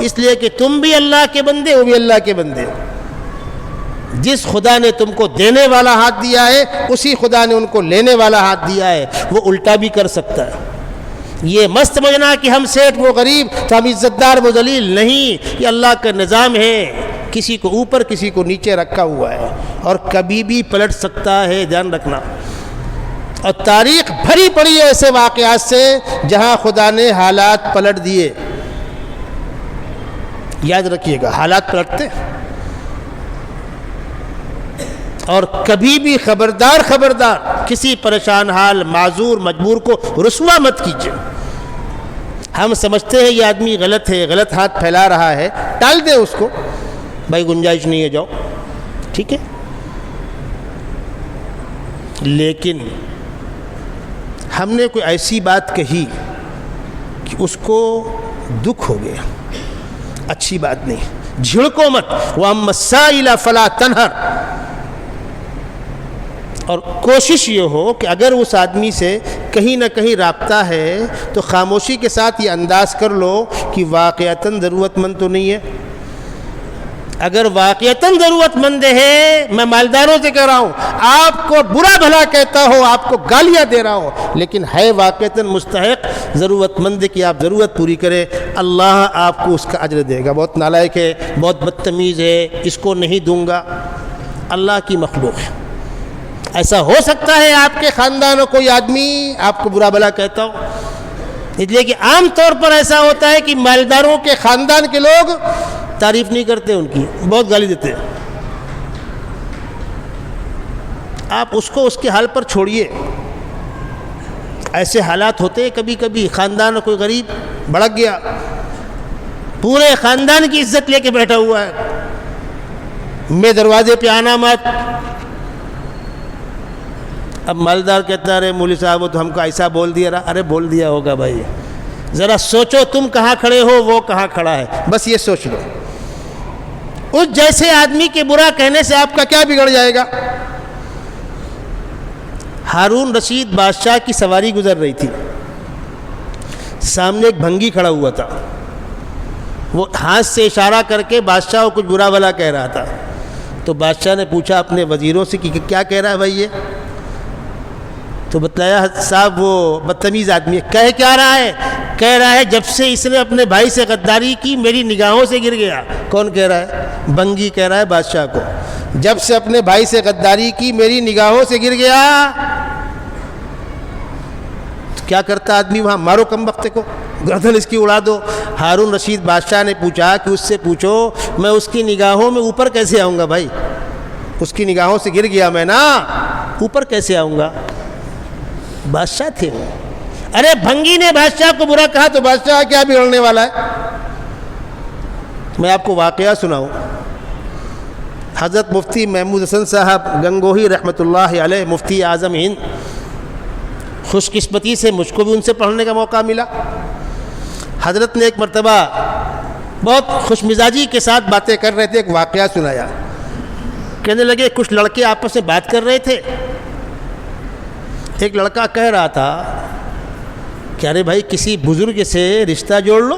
اس لیے کہ تم بھی اللہ کے بندے، وہ بھی اللہ کے بندے۔ جس خدا نے تم کو دینے والا ہاتھ دیا ہے، اسی خدا نے ان کو لینے والا ہاتھ دیا ہے، وہ الٹا بھی کر سکتا ہے۔ یہ مت سمجھنا کہ ہم سیٹھ وہ غریب تو ہم عزت دار وہ ذلیل، نہیں، یہ اللہ کا نظام ہے، کسی کو اوپر کسی کو نیچے رکھا ہوا ہے، اور کبھی بھی پلٹ سکتا ہے، دھیان رکھنا۔ اور تاریخ بھری پڑی ہے ایسے واقعات سے جہاں خدا نے حالات پلٹ دیے۔ یاد رکھیے گا، حالات پلٹتے، اور کبھی بھی خبردار کسی پریشان حال، معذور، مجبور کو رسوا مت کیجیے۔ ہم سمجھتے ہیں یہ آدمی غلط ہے، غلط ہاتھ پھیلا رہا ہے، ٹال دیں اس کو، بھائی گنجائش نہیں ہے، جاؤ، ٹھیک ہے۔ لیکن ہم نے کوئی ایسی بات کہی کہ اس کو دکھ ہو گیا، اچھی بات نہیں، جھڑکو مت۔ وَأَمَّا السَّائِلَ فَلَا تَنْهَرْ۔ اور کوشش یہ ہو کہ اگر اس آدمی سے کہیں نہ کہیں رابطہ ہے تو خاموشی کے ساتھ یہ انداز کر لو کہ واقعتاً ضرورت مند تو نہیں ہے۔ اگر واقعتاً ضرورت مند ہے، میں مالداروں سے کہہ رہا ہوں، آپ کو برا بھلا کہتا ہو، آپ کو گالیاں دے رہا ہو، لیکن ہے واقعتاً مستحق، ضرورت مند کی آپ ضرورت پوری کریں، اللہ آپ کو اس کا اجر دے گا۔ بہت نالائق ہے، بہت بدتمیز ہے، اس کو نہیں دوں گا، اللہ کی مخلوق ہے۔ ایسا ہو سکتا ہے آپ کے خاندان کوئی آدمی آپ کو برا بھلا کہتا ہو، اس لیے کہ عام طور پر ایسا ہوتا ہے کہ مالداروں کے خاندان کے لوگ تعریف نہیں کرتے، ان کی بہت گالی دیتے ہیں۔ آپ اس کو اس کے حال پر چھوڑیے، ایسے حالات ہوتے ہیں کبھی کبھی، خاندان کوئی غریب بھڑک گیا، پورے خاندان کی عزت لے کے بیٹھا ہوا ہے، میں دروازے پہ آنا مت۔ اب مالدار کہتا ہے، ارے مولوی صاحب وہ تو ہم کو ایسا بول دیا رہا۔ ارے بول دیا ہوگا بھائی، ذرا سوچو تم کہاں کھڑے ہو، وہ کہاں کھڑا ہے، بس یہ سوچ لو۔ اس جیسے آدمی کے برا کہنے سے آپ کا کیا بگڑ جائے گا؟ ہارون رشید بادشاہ کی سواری گزر رہی تھی، سامنے ایک بھنگی کھڑا ہوا تھا، وہ ہاتھ سے اشارہ کر کے بادشاہ کو کچھ برا بھلا کہہ رہا تھا۔ تو بادشاہ نے پوچھا اپنے وزیروں سے کہ کیا کہہ رہا ہے بھائی یہ؟ تو بتلایا صاحب وہ بدتمیز آدمی ہے۔ کہہ کیا رہا ہے؟ کہہ رہا ہے جب سے اس نے اپنے بھائی سے غداری کی میری نگاہوں سے گر گیا۔ کون کہہ رہا ہے؟ بنگی کہہ رہا ہے بادشاہ کو، جب سے اپنے بھائی سے غداری کی میری نگاہوں سے گر گیا۔ تو کیا کرتا آدمی وہاں؟ مارو کم بخت کو، گردن اس کی اڑا دو۔ ہارون رشید بادشاہ نے پوچھا کہ اس سے پوچھو میں اس کی نگاہوں میں اوپر کیسے آؤں گا بھائی؟ اس کی نگاہوں سے گر گیا میں نا، اوپر کیسے آؤں گا؟ بادشاہ تھے وہ۔ ارے بھنگی نے بادشاہ کو برا کہا تو بادشاہ کیا بگڑنے والا ہے؟ میں آپ کو واقعہ سناؤں۔ حضرت مفتی محمود حسن صاحب گنگوہی رحمۃ اللہ علیہ، مفتی اعظم ہند، خوش قسمتی سے مجھ کو بھی ان سے پڑھنے کا موقع ملا۔ حضرت نے ایک مرتبہ بہت خوش مزاجی کے ساتھ باتیں کر رہے تھے، ایک واقعہ سنایا۔ کہنے لگے کچھ لڑکے آپس میں بات کر رہے تھے، ایک لڑکا کہہ رہا تھا کہ ارے بھائی کسی بزرگ سے رشتہ جوڑ لو۔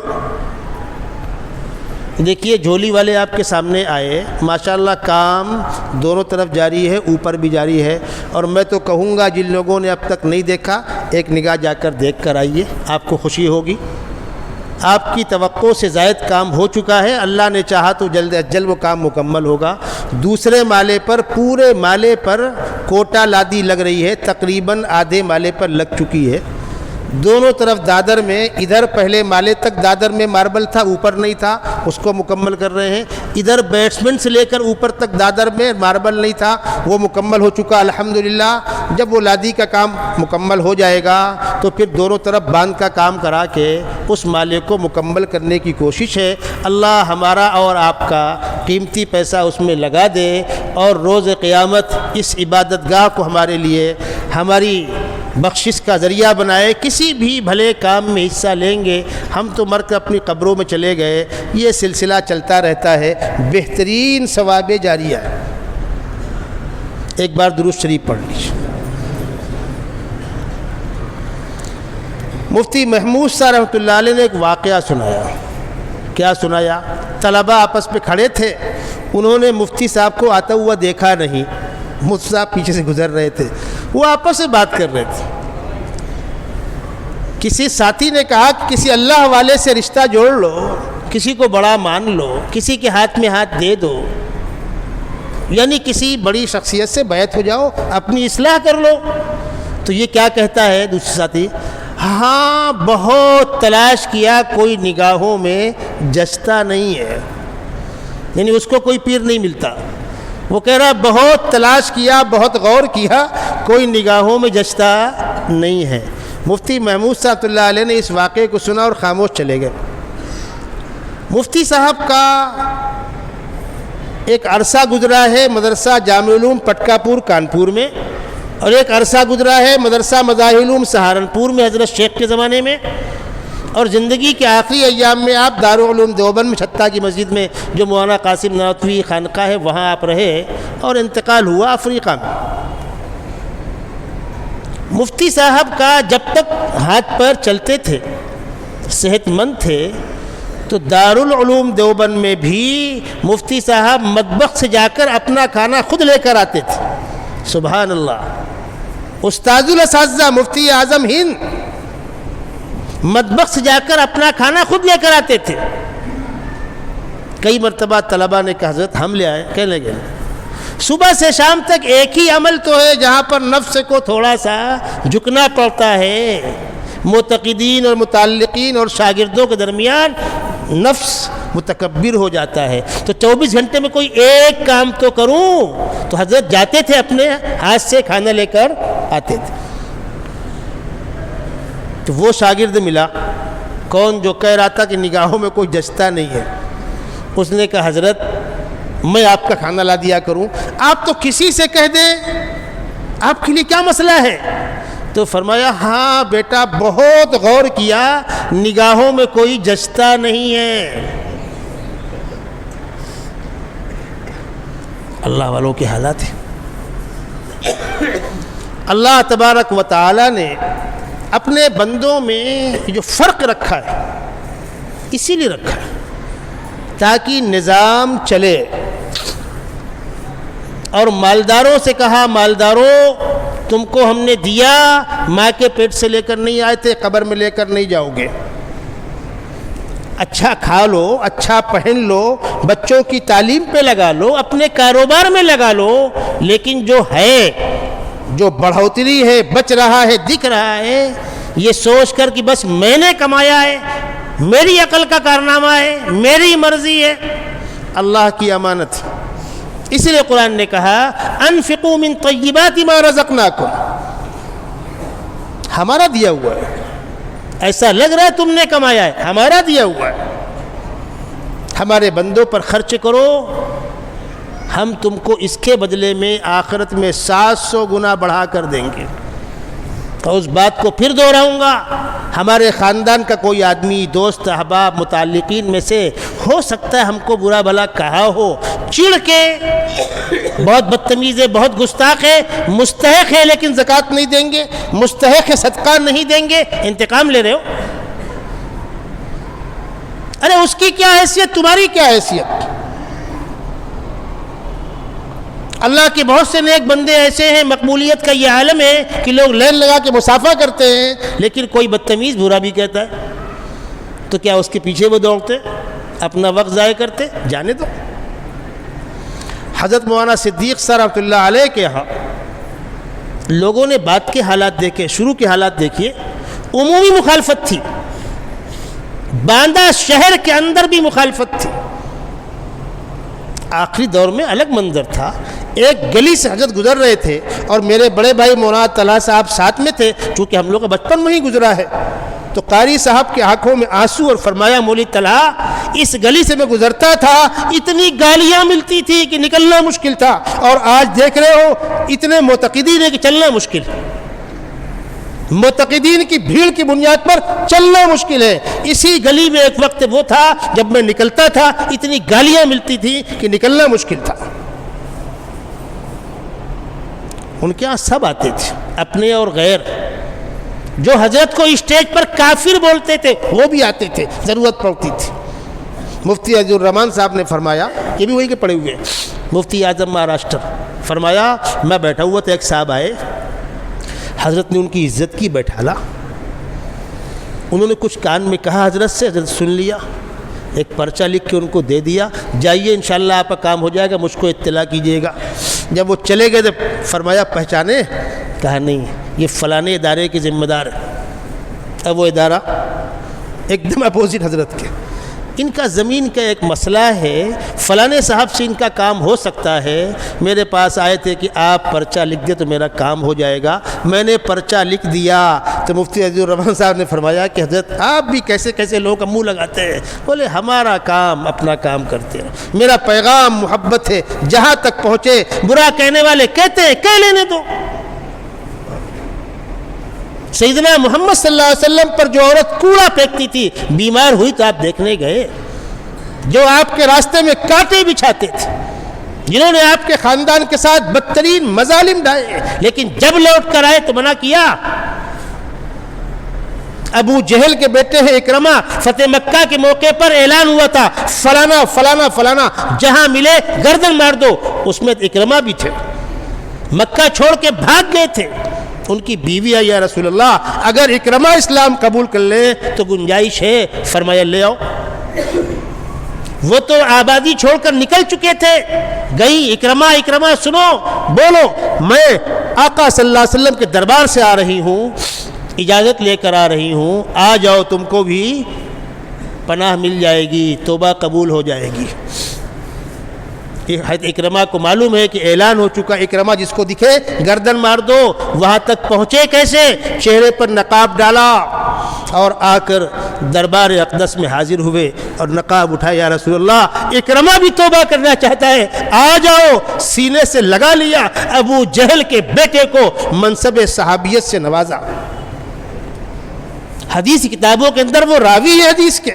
دیکھیے جھولی والے آپ کے سامنے آئے، ماشاءاللہ کام دونوں طرف جاری ہے، اوپر بھی جاری ہے، اور میں تو کہوں گا جن لوگوں نے اب تک نہیں دیکھا ایک نگاہ جا کر دیکھ کر آئیے، آپ کو خوشی ہوگی۔ آپ کی توقع سے زائد کام ہو چکا ہے، اللہ نے چاہا تو جلد از جلد وہ کام مکمل ہوگا۔ دوسرے مالے پر، پورے مالے پر کوٹا لادی لگ رہی ہے، تقریباً آدھے مالے پر لگ چکی ہے۔ دونوں طرف دادر میں، ادھر پہلے مالے تک دادر میں ماربل تھا، اوپر نہیں تھا، اس کو مکمل کر رہے ہیں۔ ادھر بیسمنٹ سے لے کر اوپر تک دادر میں ماربل نہیں تھا، وہ مکمل ہو چکا الحمدللہ۔ جب وہ لادی کا کام مکمل ہو جائے گا تو پھر دونوں طرف باندھ کا کام کرا کے اس مالے کو مکمل کرنے کی کوشش ہے۔ اللہ ہمارا اور آپ کا قیمتی پیسہ اس میں لگا دے اور روز قیامت اس عبادت گاہ کو ہمارے لیے ہماری بخشش کا ذریعہ بنائے۔ کسی بھی بھلے کام میں حصہ لیں گے، ہم تو مر کر اپنی قبروں میں چلے گئے، یہ سلسلہ چلتا رہتا ہے، بہترین ثواب جاریہ ہے۔ ایک بار درود شریف پڑھ لیجیے۔ مفتی محمود صاحب رحمۃ اللہ علیہ نے ایک واقعہ سنایا۔ کیا سنایا؟ طلبہ آپس میں کھڑے تھے، انہوں نے مفتی صاحب کو آتا ہوا دیکھا نہیں، مفتی صاحب پیچھے سے گزر رہے تھے، وہ آپس میں بات کر رہے تھے۔ کسی ساتھی نے کہا کہ کسی اللہ والے سے رشتہ جوڑ لو، کسی کو بڑا مان لو، کسی کے ہاتھ میں ہاتھ دے دو، یعنی کسی بڑی شخصیت سے بیعت ہو جاؤ، اپنی اصلاح کر لو۔ تو یہ کیا کہتا ہے دوسرے ساتھی؟ ہاں بہت تلاش کیا، کوئی نگاہوں میں جچتا نہیں ہے، یعنی اس کو کوئی پیر نہیں ملتا۔ وہ کہہ رہا بہت تلاش کیا، بہت غور کیا، کوئی نگاہوں میں جچتا نہیں ہے۔ مفتی محمود صاحب اللہ علیہ نے اس واقعے کو سنا اور خاموش چلے گئے۔ مفتی صاحب کا ایک عرصہ گزرا ہے مدرسہ جامع علوم پٹکا پور کانپور میں، اور ایک عرصہ گزرا ہے مدرسہ مظاہر علوم سہارنپور میں حضرت شیخ کے زمانے میں، اور زندگی کے آخری ایام میں آپ دارالعلوم دیوبند میں چھتہ کی مسجد میں جو مولانا قاسم نانوتوی خانقاہ ہے وہاں آپ رہے، اور انتقال ہوا افریقہ میں۔ مفتی صاحب کا جب تک ہاتھ پیر چلتے تھے، صحت مند تھے، تو دارالعلوم دیوبند میں بھی مفتی صاحب مطبخ سے جا کر اپنا کھانا خود لے کر آتے تھے۔ سبحان اللہ! استاد الاساتذہ مفتی اعظم ہند مطبخ سے جا کر اپنا کھانا خود لے کر آتے تھے۔ کئی مرتبہ طلبہ نے کہا حضرت ہم لے آئے، کہنے لگے صبح سے شام تک ایک ہی عمل تو ہے جہاں پر نفس کو تھوڑا سا جھکنا پڑتا ہے۔ معتقدین اور متعلقین اور شاگردوں کے درمیان نفس متکبر ہو جاتا ہے، تو 24 گھنٹے میں کوئی ایک کام تو کروں، تو حضرت جاتے تھے اپنے ہاتھ سے کھانا لے کر آتے تھے۔ تو وہ شاگرد ملا کون جو کہہ رہا تھا کہ نگاہوں میں کوئی جچتا نہیں ہے، اس نے کہا حضرت میں آپ کا کھانا لا دیا کروں، آپ تو کسی سے کہہ دیں، آپ کے لیے کیا مسئلہ ہے؟ تو فرمایا ہاں بیٹا بہت غور کیا، نگاہوں میں کوئی جچتا نہیں ہے۔ اللہ والوں کے حالات ہیں۔ اللہ تبارک و تعالی نے اپنے بندوں میں جو فرق رکھا ہے اسی لیے رکھا ہے تاکہ نظام چلے، اور مالداروں سے کہا مالداروں تم کو ہم نے دیا، ماں کے پیٹ سے لے کر نہیں آئے تھے، قبر میں لے کر نہیں جاؤ گے، اچھا کھا لو، اچھا پہن لو، بچوں کی تعلیم پہ لگا لو، اپنے کاروبار میں لگا لو، لیکن جو ہے، جو بڑھوتری ہے، بچ رہا ہے، دکھ رہا ہے، یہ سوچ کر کہ بس میں نے کمایا ہے، میری عقل کا کارنامہ ہے، میری مرضی ہے، اللہ کی امانت۔ اس لیے قرآن نے کہا انفقوا من طیبات ما رزقناکم، ہمارا دیا ہوا ہے، ایسا لگ رہا ہے تم نے کمایا ہے، ہمارا دیا ہوا ہے، ہمارے بندوں پر خرچ کرو، ہم تم کو اس کے بدلے میں آخرت میں 700 گنا بڑھا کر دیں گے۔ تو اس بات کو پھر دہراؤں گا، ہمارے خاندان کا کوئی آدمی، دوست، احباب، متعلقین میں سے ہو سکتا ہے ہم کو برا بھلا کہا ہو، چڑ کے بہت بدتمیز ہے، بہت گستاخ ہے، مستحق ہے لیکن زکوٰۃ نہیں دیں گے، مستحق ہے صدقہ نہیں دیں گے، انتقام لے رہے ہو؟ ارے اس کی کیا حیثیت، تمہاری کیا حیثیت؟ اللہ کے بہت سے نیک بندے ایسے ہیں، مقبولیت کا یہ عالم ہے کہ لوگ لین لگا کے مصافحہ کرتے ہیں، لیکن کوئی بدتمیز برا بھی کہتا ہے تو کیا اس کے پیچھے وہ دوڑتے، اپنا وقت ضائع کرتے؟ جانے دو۔ حضرت مولانا صدیق صاحب رحمۃ اللہ علیہ کے یہاں لوگوں نے بات کے حالات دیکھے، شروع کے حالات دیکھیے، عمومی مخالفت تھی، باندہ شہر کے اندر بھی مخالفت تھی، آخری دور میں الگ منظر تھا، ایک گلی سے حضرت گزر رہے تھے اور میرے بڑے بھائی مولانا طلحہ صاحب ساتھ میں تھے، چونکہ ہم لوگ کا بچپن وہیں گزرا ہے، تو قاری صاحب کی آنکھوں میں آنسو اور فرمایا مولی طلحہ اس گلی سے میں گزرتا تھا اتنی گالیاں ملتی تھی کہ نکلنا مشکل تھا، اور آج دیکھ رہے ہو اتنے معتقدین ہیں کہ چلنا مشکل ہے، معتقدین کی بھیڑ کی بنیاد پر چلنا مشکل ہے۔ اسی گلی میں ایک وقت وہ تھا جب میں نکلتا تھا اتنی گالیاں ملتی تھی کہ نکلنا مشکل تھا۔ ان کے یہاں سب آتے تھے، اپنے اور غیر، جو حضرت کو اسٹیج پر کافر بولتے تھے وہ بھی آتے تھے، ضرورت پڑتی تھی۔ مفتی عزیز الرحمان صاحب نے فرمایا، یہ بھی وہی کے پڑھے ہوئے ہیں، مفتی اعظم مہاراشٹر، فرمایا میں بیٹھا ہوا تھا، ایک صاحب آئے، حضرت نے ان کی عزت کی، بیٹھالا، انہوں نے کچھ کان میں کہا حضرت سے، حضرت سن لیا، ایک پرچہ لکھ کے ان کو دے دیا، جائیے انشاءاللہ آپ کا کام ہو جائے گا، مجھ کو اطلاع کیجیے گا۔ جب وہ چلے گئے تو فرمایا پہچانے؟ کہا نہیں، یہ فلانے ادارے کے ذمہ دار ہے۔ اب وہ ادارہ ایک دم اپوزٹ حضرت کے، ان کا زمین کا ایک مسئلہ ہے، فلانے صاحب سے ان کا کام ہو سکتا ہے، میرے پاس آئے تھے کہ آپ پرچہ لکھ دیں تو میرا کام ہو جائے گا، میں نے پرچہ لکھ دیا۔ تو مفتی عزیز الرحمان صاحب نے فرمایا کہ حضرت آپ بھی کیسے کیسے لوگوں کا منہ لگاتے ہیں، بولے ہمارا کام اپنا کام کرتے ہیں، میرا پیغام محبت ہے، جہاں تک پہنچے برا کہنے والے کہتے ہیں، کہہ لینے دو۔ سیدنا محمد صلی اللہ علیہ وسلم پر جو عورت کوڑا پھینکتی تھی، بیمار ہوئی تو آپ دیکھنے گئے، جو آپ کے راستے میں کانٹے بچھاتے تھے، جنہوں نے آپ کے خاندان کے ساتھ بدترین مظالم ڈھائے، لیکن جب لوٹ کر آئے تو منع کیا۔ ابو جہل کے بیٹے ہیں اکرمہ، فتح مکہ کے موقع پر اعلان ہوا تھا فلانا فلانا فلانا جہاں ملے گردن مار دو، اس میں اکرمہ بھی تھے، مکہ چھوڑ کے بھاگ گئے تھے۔ ان کی بیوی ہے، یا رسول اللہ اگر اکرمہ اسلام قبول کر لے تو گنجائش ہے، فرمایا لے آؤ۔ وہ تو آبادی چھوڑ کر نکل چکے تھے، گئی اکرمہ سنو، بولو میں آقا صلی اللہ علیہ وسلم کے دربار سے آ رہی ہوں، اجازت لے کر آ رہی ہوں، آ جاؤ، تم کو بھی پناہ مل جائے گی، توبہ قبول ہو جائے گی۔ حضرت اکرمہ کو معلوم ہے کہ اعلان ہو چکا، اکرمہ جس کو دکھے گردن مار دو۔ وہاں تک پہنچے کیسے؟ چہرے پر نقاب ڈالا اور آ کر دربار اقدس میں حاضر ہوئے اور نقاب اٹھایا، یا رسول اللہ اکرمہ بھی توبہ کرنا چاہتا ہے، آ جاؤ، سینے سے لگا لیا، ابو جہل کے بیٹے کو منصب صحابیت سے نوازا۔ حدیث کتابوں کے اندر وہ راوی ہے حدیث کے۔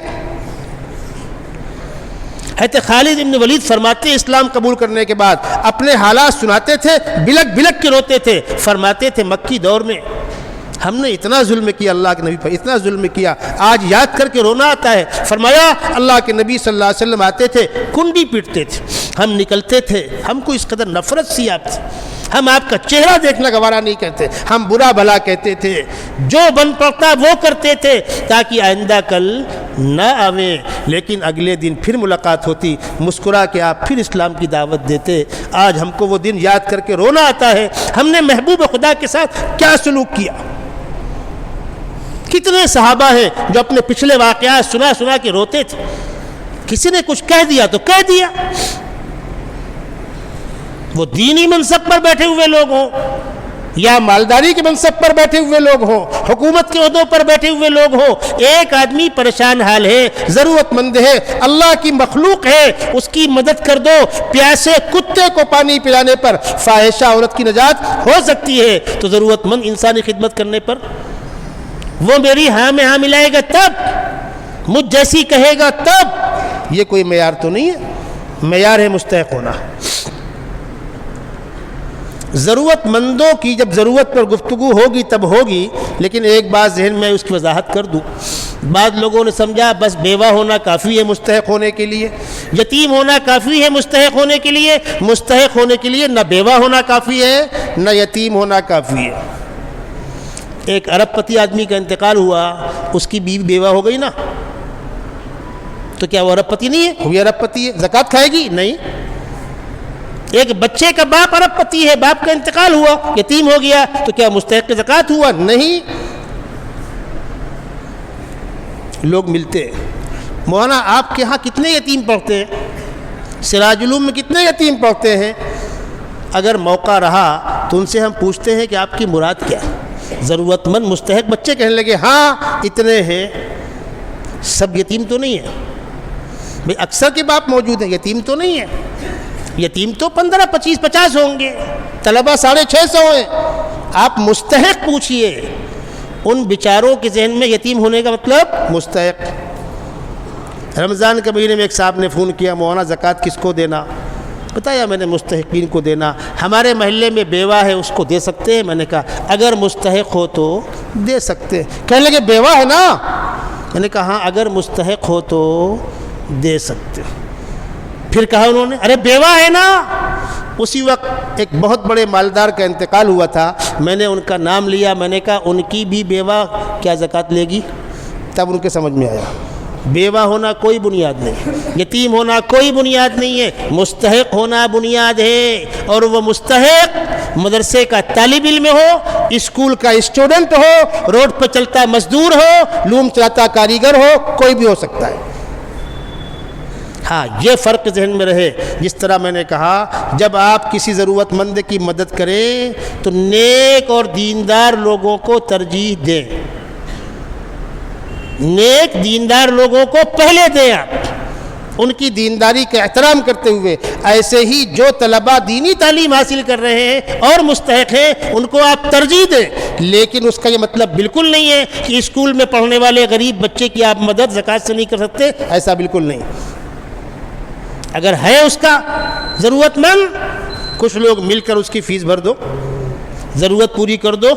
حضرت خالد بن ولید فرماتے اسلام قبول کرنے کے بعد اپنے حالات سناتے تھے، بلک بلک کے روتے تھے، فرماتے تھے مکی دور میں ہم نے اتنا ظلم کیا، اللہ کے نبی پر اتنا ظلم کیا، آج یاد کر کے رونا آتا ہے۔ فرمایا اللہ کے نبی صلی اللہ علیہ وسلم آتے تھے، کنڈی پیٹتے تھے، ہم نکلتے تھے، ہم کو اس قدر نفرت سی آپ سے، ہم آپ کا چہرہ دیکھنا گوارا نہیں کرتے، ہم برا بھلا کہتے تھے، جو بن پڑتا وہ کرتے تھے تاکہ آئندہ کل نہ آویں، لیکن اگلے دن پھر ملاقات ہوتی، مسکرا کے آپ پھر اسلام کی دعوت دیتے۔ آج ہم کو وہ دن یاد کر کے رونا آتا ہے، ہم نے محبوب خدا کے ساتھ کیا سلوک کیا۔ کتنے صحابہ ہیں جو اپنے پچھلے واقعات سنا کے روتے تھے، کسی نے کچھ کہہ دیا تو کہہ دیا، وہ دینی منصب پر بیٹھے ہوئے لوگ ہوں یا مالداری کے منصب پر بیٹھے ہوئے لوگ ہوں، حکومت کے عہدوں پر بیٹھے ہوئے لوگ ہوں، ایک آدمی پریشان حال ہے، ضرورت مند ہے، اللہ کی مخلوق ہے، اس کی مدد کر دو۔ پیاسے کتے کو پانی پلانے پر فاحشہ عورت کی نجات ہو سکتی ہے، تو ضرورت مند انسانی خدمت کرنے پر وہ میری ہاں میں ہاں ملائے گا تب، مجھ جیسی کہے گا تب۔ یہ کوئی معیار تو نہیں ہے، معیار ہے مستحق ہونا۔ ضرورت مندوں کی جب ضرورت پر گفتگو ہوگی تب ہوگی، لیکن ایک بات ذہن میں اس کی وضاحت کر دوں۔ بعض لوگوں نے سمجھا بس بیوہ ہونا کافی ہے مستحق ہونے کے لیے، یتیم ہونا کافی ہے مستحق ہونے کے لیے۔ مستحق ہونے کے لیے نہ بیوہ ہونا کافی ہے نہ یتیم ہونا کافی ہے۔ ایک ارب پتی آدمی کا انتقال ہوا، اس کی بیوی بیوہ ہو گئی نا، تو کیا وہ ارب پتی نہیں ہے؟ وہ بھی ارب پتی ہے، زکوٰۃ کھائے گی؟ نہیں۔ ایک بچے کا باپ ارب پتی ہے، باپ کا انتقال ہوا، یتیم ہو گیا، تو کیا مستحق زکوٰۃ ہوا؟ نہیں۔ لوگ ملتے ہیں، مولانا آپ کے ہاں کتنے یتیم پڑھتے ہیں؟ سراج العلوم میں کتنے یتیم پڑھتے ہیں؟ اگر موقع رہا تو ان سے ہم پوچھتے ہیں کہ آپ کی مراد کیا ہے؟ ضرورت مند مستحق بچے کہنے لگے ہاں اتنے ہیں، سب یتیم تو نہیں ہیں بھئی، اکثر کے باپ موجود ہیں، یتیم تو نہیں ہیں، یتیم تو 15 25 50 ہوں گے، طلبہ 650 ہیں، آپ مستحق پوچھئے۔ ان بیچاروں کے ذہن میں یتیم ہونے کا مطلب مستحق۔ رمضان کے مہینے میں ایک صاحب نے فون کیا، مولانا زکوٰۃ کس کو دینا؟ بتایا میں نے مستحقین کو دینا، ہمارے محلے میں بیوہ ہے اس کو دے سکتے ہیں؟ میں نے کہا اگر مستحق ہو تو دے سکتے ہیں۔ کہنے لگے بیوہ ہے نا؟ میں نے کہا ہاں اگر مستحق ہو تو دے سکتے ہیں۔ پھر کہا انہوں نے ارے بیوہ ہے نا؟ اسی وقت ایک بہت بڑے مالدار کا انتقال ہوا تھا، میں نے ان کا نام لیا، میں نے کہا ان کی بھی بیوہ کیا زکوٰۃ لے گی؟ تب ان کے سمجھ میں آیا بیوہ ہونا کوئی بنیاد نہیں، یتیم ہونا کوئی بنیاد نہیں ہے، مستحق ہونا بنیاد ہے۔ اور وہ مستحق مدرسے کا طالب علم ہو، اسکول کا اسٹوڈنٹ ہو، روڈ پہ چلتا مزدور ہو، لوم چلاتا کاریگر ہو، کوئی بھی ہو سکتا ہے۔ ہاں یہ فرق ذہن میں رہے، جس طرح میں نے کہا جب آپ کسی ضرورت مند کی مدد کریں تو نیک اور دیندار لوگوں کو ترجیح دیں، نیک دیندار لوگوں کو پہلے دیں، آپ ان کی دینداری کا احترام کرتے ہوئے۔ ایسے ہی جو طلبہ دینی تعلیم حاصل کر رہے ہیں اور مستحق ہیں ان کو آپ ترجیح دیں، لیکن اس کا یہ مطلب بالکل نہیں ہے کہ اسکول میں پڑھنے والے غریب بچے کی آپ مدد زکوٰۃ سے نہیں کر سکتے، ایسا بالکل نہیں۔ اگر ہے اس کا ضرورت مند، کچھ لوگ مل کر اس کی فیس بھر دو، ضرورت پوری کر دو۔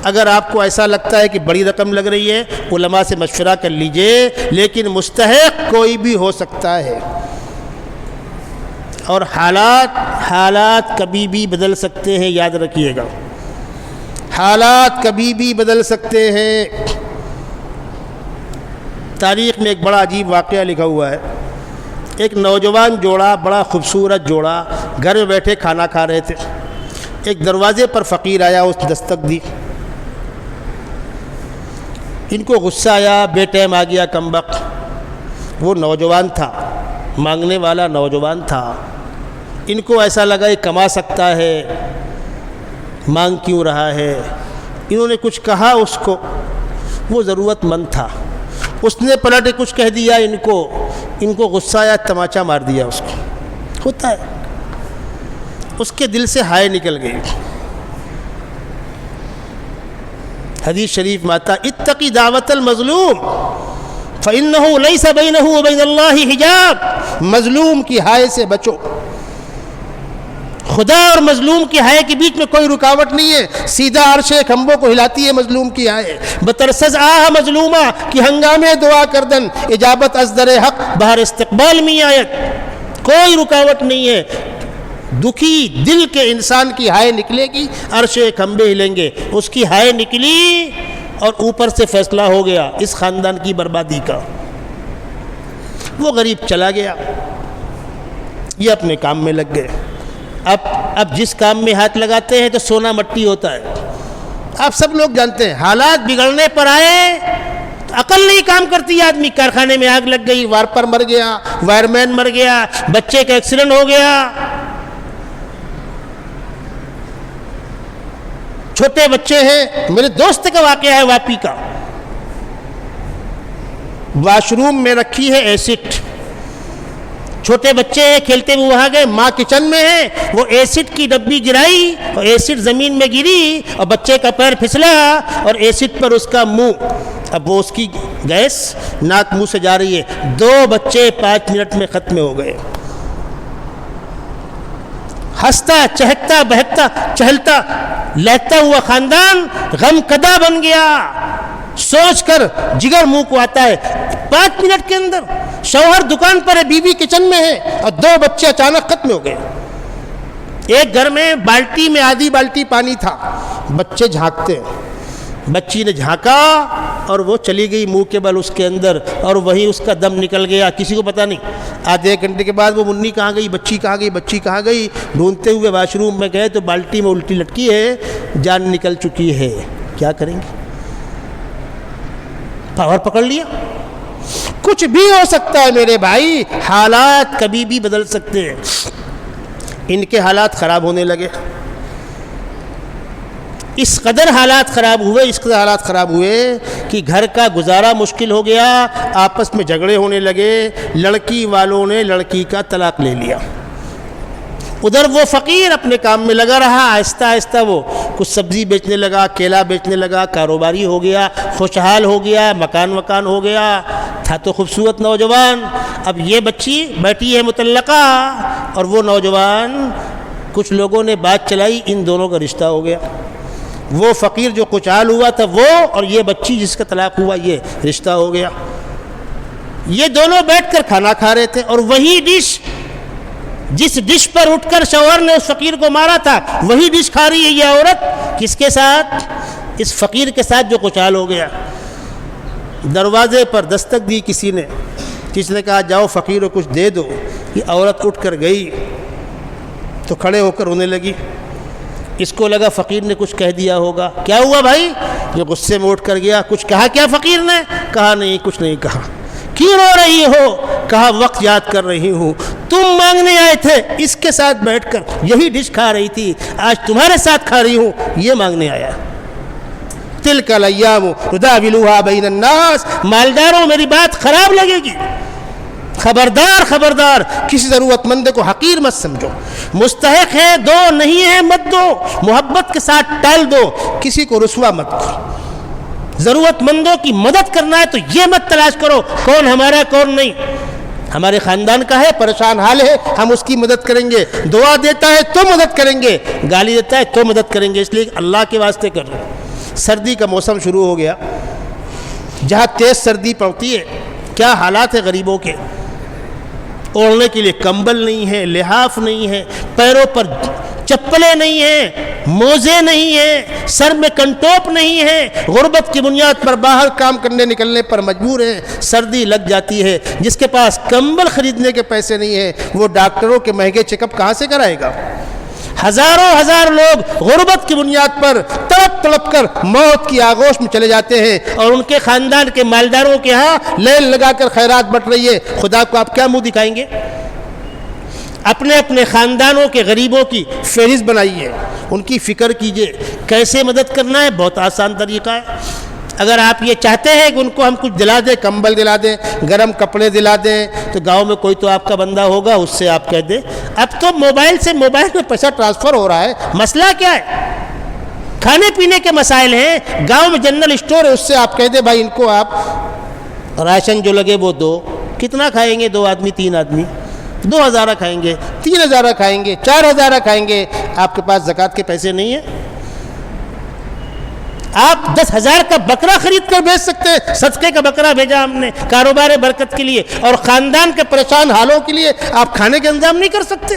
اگر آپ کو ایسا لگتا ہے کہ بڑی رقم لگ رہی ہے علماء سے مشورہ کر لیجئے، لیکن مستحق کوئی بھی ہو سکتا ہے، اور حالات کبھی بھی بدل سکتے ہیں، یاد رکھیے گا حالات کبھی بھی بدل سکتے ہیں۔ تاریخ میں ایک بڑا عجیب واقعہ لکھا ہوا ہے، ایک نوجوان جوڑا، بڑا خوبصورت جوڑا، گھر میں بیٹھے کھانا کھا رہے تھے، ایک دروازے پر فقیر آیا، اس نے دستک دی، ان کو غصہ آیا، بے ٹائم آ گیا کمبخت۔ وہ نوجوان تھا، مانگنے والا نوجوان تھا، ان کو ایسا لگا یہ کما سکتا ہے، مانگ کیوں رہا ہے؟ انہوں نے کچھ کہا اس کو، وہ ضرورت مند تھا، اس نے پلٹ کچھ کہہ دیا ان کو غصہ آیا، تماچا مار دیا اس کو۔ ہوتا ہے، اس کے دل سے ہائے نکل گئی۔ حدیث شریف میں آتا اتقی دعوت المظلوم فإنہ لیس بینہ وبین اللہ حجاب، مظلوم کی ہائے سے بچو، خدا اور مظلوم کی ہائے کے بیچ میں کوئی رکاوٹ نہیں ہے، سیدھا عرش کھمبوں کو ہلاتی ہے مظلوم کی ہائے۔ بترسز آہ مظلومہ کی ہنگامے دعا کردن، اجابت از در حق بہر استقبال میں آیت، کوئی رکاوٹ نہیں ہے۔ دکھی دل کے انسان کی ہائے نکلے گی، عرش کھمبے ہلیں گے۔ اس کی ہائے نکلی اور اوپر سے فیصلہ ہو گیا اس خاندان کی بربادی کا۔ وہ غریب چلا گیا، یہ اپنے کام میں لگ گئے۔ اب جس کام میں ہاتھ لگاتے ہیں تو سونا مٹی ہوتا ہے۔ آپ سب لوگ جانتے ہیں حالات بگڑنے پر آئے تو عقل نہیں کام کرتی آدمی۔ کارخانے میں آگ لگ گئی، وارپر مر گیا، وائرمین مر گیا، بچے کا ایکسیڈنٹ ہو گیا، چھوٹے بچے ہیں۔ میرے دوست کا واقعہ ہے واپی کا، واش روم میں رکھی ہے ایسڈ، چھوٹے بچے ہیں کھیلتے ہوئے وہاں گئے، ماں کچن میں ہے، وہ ایسڈ کی ڈبی گرائی اور ایسڈ زمین میں گری اور بچے کا پیر پھسلا اور ایسڈ پر اس کا منہ، اب وہ اس کی گیس ناک منہ سے جا رہی ہے۔ 2 بچے 5 منٹ میں ختم ہو گئے۔ ہنستا چہکتا بہکتا چہلتا لہتا ہوا خاندان غم کدا بن گیا، سوچ کر جگر منہ کو آتا ہے۔ 5 منٹ کے اندر شوہر دکان پر ہے، بیوی کچن میں ہے اور 2 بچے اچانک ختم ہو گئے۔ ایک گھر میں بالٹی میں آدھی بالٹی پانی تھا، بچے جھانکتے ہیں، بچی نے جھانکا اور وہ چلی گئی منہ کے بل اس کے اندر اور وہیں اس کا دم نکل گیا، کسی کو پتہ نہیں۔ آدھے گھنٹے کے بعد وہ منی کہاں گئی، بچی کہاں گئی، بچی کہاں گئی، ڈھونڈتے ہوئے واش روم میں گئے تو بالٹی میں الٹی لٹکی ہے، جان نکل چکی ہے۔ کیا کریں گے؟ پاور پکڑ لیا۔ کچھ بھی ہو سکتا ہے میرے بھائی، حالات کبھی بھی بدل سکتے ہیں۔ ان کے حالات خراب ہونے لگے، اس قدر حالات خراب ہوئے کہ گھر کا گزارا مشکل ہو گیا، آپس میں جھگڑے ہونے لگے، لڑکی والوں نے لڑکی کا طلاق لے لیا۔ ادھر وہ فقیر اپنے کام میں لگا رہا، آہستہ آہستہ وہ کچھ سبزی بیچنے لگا، کیلا بیچنے لگا، کاروباری ہو گیا، خوشحال ہو گیا، مکان ہو گیا، تھا تو خوبصورت نوجوان۔ اب یہ بچی بیٹھی ہے مطلقہ، اور وہ نوجوان، کچھ لوگوں نے بات چلائی، ان دونوں کا رشتہ ہو گیا۔ وہ فقیر جو خوشحال ہوا تھا وہ، اور یہ بچی جس کا طلاق ہوا، یہ رشتہ ہو گیا۔ یہ دونوں بیٹھ کر کھانا کھا رہے تھے، اور وہی ڈش، جس ڈش پر اٹھ کر شوہر نے اس فقیر کو مارا تھا، وہی ڈش کھا رہی ہے یہ عورت، کس کے ساتھ؟ اس فقیر کے ساتھ جو خوشحال ہو گیا۔ دروازے پر دستک دی کسی نے کہا جاؤ فقیر کو کچھ دے دو۔ یہ عورت اٹھ کر گئی تو کھڑے ہو کر رونے لگی۔ اس کو لگا فقیر نے کچھ کہہ دیا ہوگا۔ کیا ہوا بھائی؟ یہ غصے میں اٹھ کر گیا۔ کچھ کہا کیا فقیر نے؟ کہا نہیں، کچھ نہیں کہا۔ کیوں رو رہی ہو؟ کہا وقت یاد کر رہی ہوں، تم مانگنے آئے تھے، اس کے ساتھ بیٹھ کر یہی ڈش کھا رہی تھی، آج تمہارے ساتھ کھا رہی ہوں، یہ مانگنے آیا۔ تلک الایام نداولها بین الناس، مالداروں میری بات خراب لگے گی، خبردار، کسی ضرورت مند کو حقیر مت سمجھو، مستحق ہے دو، نہیں ہے مت دو، محبت کے ساتھ ٹال دو، کسی کو رسوا مت کرو۔ ضرورت مندوں کی مدد کرنا ہے تو یہ مت تلاش کرو کون ہمارا کون نہیں، ہمارے خاندان کا ہے، پریشان حال ہے، ہم اس کی مدد کریں گے، دعا دیتا ہے تو مدد کریں گے، گالی دیتا ہے تو مدد کریں گے، اس لیے اللہ کے واسطے کر رہے ہیں۔ سردی کا موسم شروع ہو گیا، جہاں تیز سردی پڑتی ہے، کیا حالات ہیں غریبوں کے، اوڑھنے کے لیے کمبل نہیں ہے، لحاف نہیں ہے، پیروں پر چپلیں نہیں ہیں، موزے نہیں ہیں، سر میں کنٹوپ نہیں ہے، غربت کی بنیاد پر باہر کام کرنے نکلنے پر مجبور ہیں، سردی لگ جاتی ہے۔ جس کے پاس کمبل خریدنے کے پیسے نہیں ہیں، وہ ڈاکٹروں کے مہنگے چیک اپ کہاں سے کرائے گا؟ ہزار لوگ غربت کی بنیاد پر تڑپ کر موت کی آغوش میں چلے جاتے ہیں، اور ان کے خاندان کے مالداروں کے ہاں لین لگا کر خیرات بٹ رہی ہے۔ خدا کو آپ کیا منہ دکھائیں گے؟ اپنے خاندانوں کے غریبوں کی فہرست بنائیے، ان کی فکر کیجئے، کیسے مدد کرنا ہے، بہت آسان طریقہ ہے۔ اگر آپ یہ چاہتے ہیں کہ ان کو ہم کچھ دلا دیں، کمبل دلا دیں، گرم کپڑے دلا دیں، تو گاؤں میں کوئی تو آپ کا بندہ ہوگا، اس سے آپ کہہ دیں۔ اب تو موبائل میں پیسہ ٹرانسفر ہو رہا ہے، مسئلہ کیا ہے؟ کھانے پینے کے مسائل ہیں، گاؤں میں جنرل اسٹور ہے، اس سے آپ کہہ دیں بھائی ان کو آپ راشن جو لگے وہ دو۔ کتنا کھائیں گے 2 آدمی 3 آدمی؟ 2000 کھائیں گے، 3000 کھائیں گے، 4000 کھائیں گے۔ آپ کے پاس زکوٰۃ کے پیسے نہیں ہیں، آپ 10,000 کا بکرا خرید کر بیچ سکتے ہیں۔ صدقے کا بکرا بھیجا ہم نے کاروبار برکت کے لیے، اور خاندان کے پریشان حالوں کے لیے آپ کھانے کا انتظام نہیں کر سکتے؟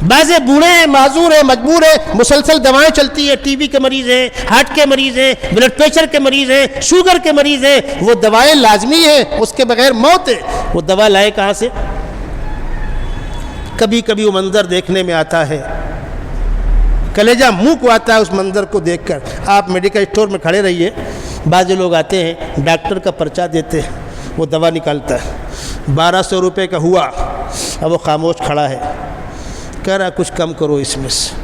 بعض بوڑھے ہیں، معذور ہیں، مجبور ہیں، مسلسل دوائیں چلتی ہیں، ٹی بی کے مریض ہیں، ہارٹ کے مریض ہیں، بلڈ پریشر کے مریض ہیں، شوگر کے مریض ہیں، وہ دوائیں لازمی ہیں، اس کے بغیر موت ہے۔ وہ دوا لائے کہاں سے؟ کبھی کبھی وہ منظر دیکھنے میں آتا ہے، کلیجہ منہ کو آتا ہے اس منظر کو دیکھ کر۔ آپ میڈیکل اسٹور میں کھڑے رہیے، بعض لوگ آتے ہیں، ڈاکٹر کا پرچہ دیتے ہیں، وہ دوا نکالتا ہے، 1200 روپے کا ہوا، اب وہ خاموش کھڑا ہے، کہہ رہا کچھ کم کرو، اس میں سے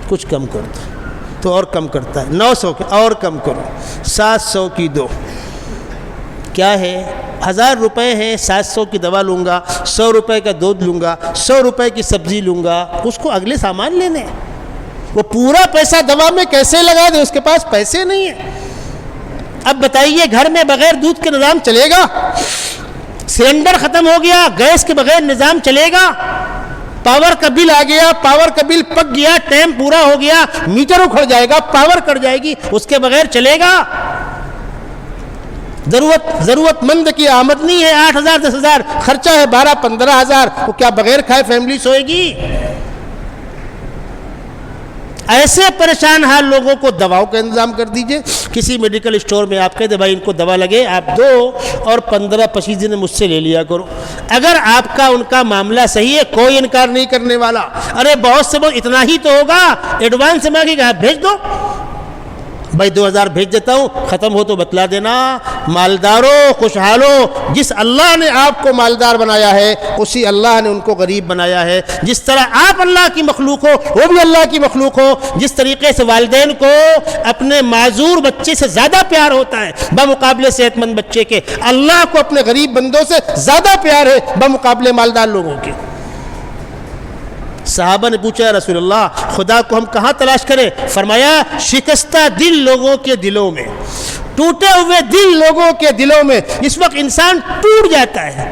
کچھ کم کر دو، تو اور کم کرتا ہے، 900 کی اور کم کرو، 700 کی دو۔ کیا ہے؟ 1000 روپے ہیں، 700 کی دوا لوں گا، 100 روپے کا دودھ لوں گا، 100 روپے کی سبزی لوں گا، اس کو اگلے سامان لینے۔ وہ پورا پیسہ دوا میں کیسے لگا دے؟ اس کے پاس پیسے نہیں ہیں۔ اب بتائیے گھر میں بغیر دودھ کے نظام چلے گا؟ سلنڈر ختم ہو گیا، گیس کے بغیر نظام چلے گا؟ پاور کا بل آ گیا، پاور کا بل پک گیا، ٹائم پورا ہو گیا، میٹر اکھڑ جائے گا، پاور کٹ جائے گی، اس کے بغیر چلے گا؟ ضرورت مند کی آمدنی ہے 8,000 10,000، خرچہ ہے 12-15,000، وہ کیا بغیر کھائے فیملی سوئے گی؟ ایسے پریشان حال لوگوں کو دواؤں کا انتظام کر دیجئے۔ کسی میڈیکل اسٹور میں آپ کہتے ہیں بھائی ان کو دوا لگے، آپ دو اور 15-25 دن مجھ سے لے لیا کرو۔ اگر آپ کا ان کا معاملہ صحیح ہے، کوئی انکار نہیں کرنے والا۔ ارے بہت سے بہت اتنا ہی تو ہوگا، ایڈوانس مانگے گا، آپ بھیج دو، بھائی 2000 بھیج دیتا ہوں، ختم ہو تو بتلا دینا۔ مالداروں، خوشحالوں، جس اللہ نے آپ کو مالدار بنایا ہے اسی اللہ نے ان کو غریب بنایا ہے۔ جس طرح آپ اللہ کی مخلوق ہو وہ بھی اللہ کی مخلوق ہو۔ جس طریقے سے والدین کو اپنے معذور بچے سے زیادہ پیار ہوتا ہے بمقابلے صحت مند بچے کے، اللہ کو اپنے غریب بندوں سے زیادہ پیار ہے بمقابلے مالدار لوگوں کے۔ صحابہ نے پوچھا رسول اللہ خدا کو ہم کہاں تلاش کریں؟ فرمایا شکستہ دل لوگوں کے دلوں میں، ٹوٹے ہوئے دل لوگوں کے دلوں میں۔ اس وقت انسان ٹوٹ جاتا ہے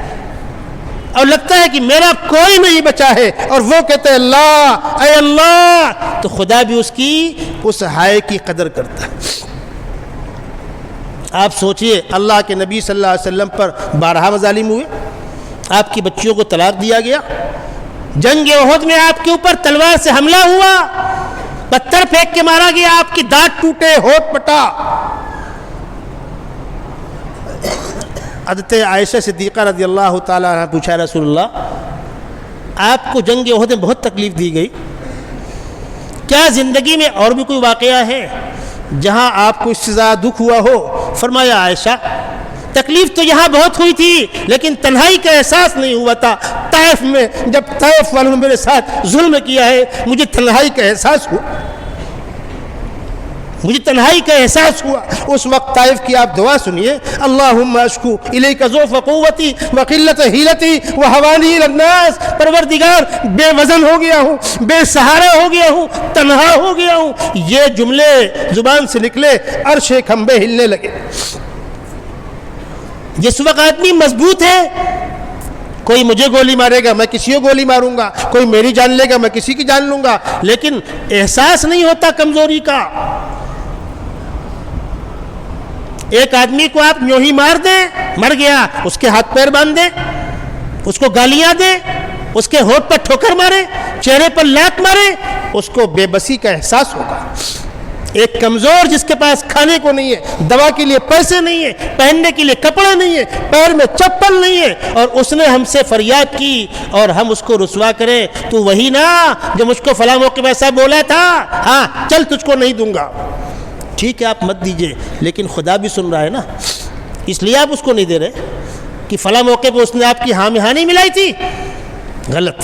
اور لگتا ہے کہ میرا کوئی نہیں بچا ہے، اور وہ کہتے ہیں اللہ، اے اللہ، تو خدا بھی اس ہائے کی قدر کرتا ہے۔ آپ سوچئے اللہ کے نبی صلی اللہ علیہ وسلم پر 12 مظالم ہوئے، آپ کی بچیوں کو طلاق دیا گیا، جنگ احد میں آپ کے اوپر تلوار سے حملہ ہوا، پتھر پھینک کے مارا گیا، آپ کی دانت ٹوٹے، ہونٹ پٹا۔ حضرت عائشہ صدیقہ رضی اللہ تعالیٰ عنہ پوچھا رسول اللہ آپ کو جنگ احد میں بہت تکلیف دی گئی، کیا زندگی میں اور بھی کوئی واقعہ ہے جہاں آپ کو اس سے زیادہ دکھ ہوا ہو؟ فرمایا عائشہ تکلیف تو یہاں بہت ہوئی تھی لیکن تنہائی کا احساس نہیں ہوا تھا۔ طائف میں جب طائف والوں نے میرے ساتھ ظلم کیا ہے مجھے تنہائی کا احساس ہوا، مجھے تنہائی کا احساس ہوا۔ اس وقت طائف کی آپ دعا سنیے، اللہم اشکو الیک ضعف قوتی وقلت حیلتی وہوانی الی الناس، پروردگار بے وزن ہو گیا ہوں، بے سہارا ہو گیا ہوں، تنہا ہو گیا ہوں۔ یہ جملے زبان سے نکلے عرش کھمبے ہلنے لگے۔ جس وقت آدمی مضبوط ہے، کوئی مجھے گولی مارے گا میں کسی کو گولی ماروں گا، کوئی میری جان لے گا میں کسی کی جان لوں گا، لیکن احساس نہیں ہوتا کمزوری کا۔ ایک آدمی کو آپ یوں ہی مار دیں، مر گیا، اس کے ہاتھ پیر باندھ دیں، اس کو گالیاں دیں، اس کے ہونٹ پر ٹھوکر مارے، چہرے پر لات مارے، اس کو بے بسی کا احساس ہوگا۔ ایک کمزور جس کے پاس کھانے کو نہیں ہے، دوا کے لیے پیسے نہیں ہے، پہننے کے لیے کپڑے نہیں ہے، پیر میں چپل نہیں ہے، اور اس نے ہم سے فریاد کی اور ہم اس کو رسوا کریں، تو وہی نا جو مجھ کو فلاں موقع پہ ایسا بولا تھا، ہاں چل تجھ کو نہیں دوں گا۔ ٹھیک ہے آپ مت دیجئے، لیکن خدا بھی سن رہا ہے نا، اس لیے آپ اس کو نہیں دے رہے کہ فلاں موقع پہ اس نے آپ کی ہاں میں ہاں نہیں ملائی تھی۔ غلط۔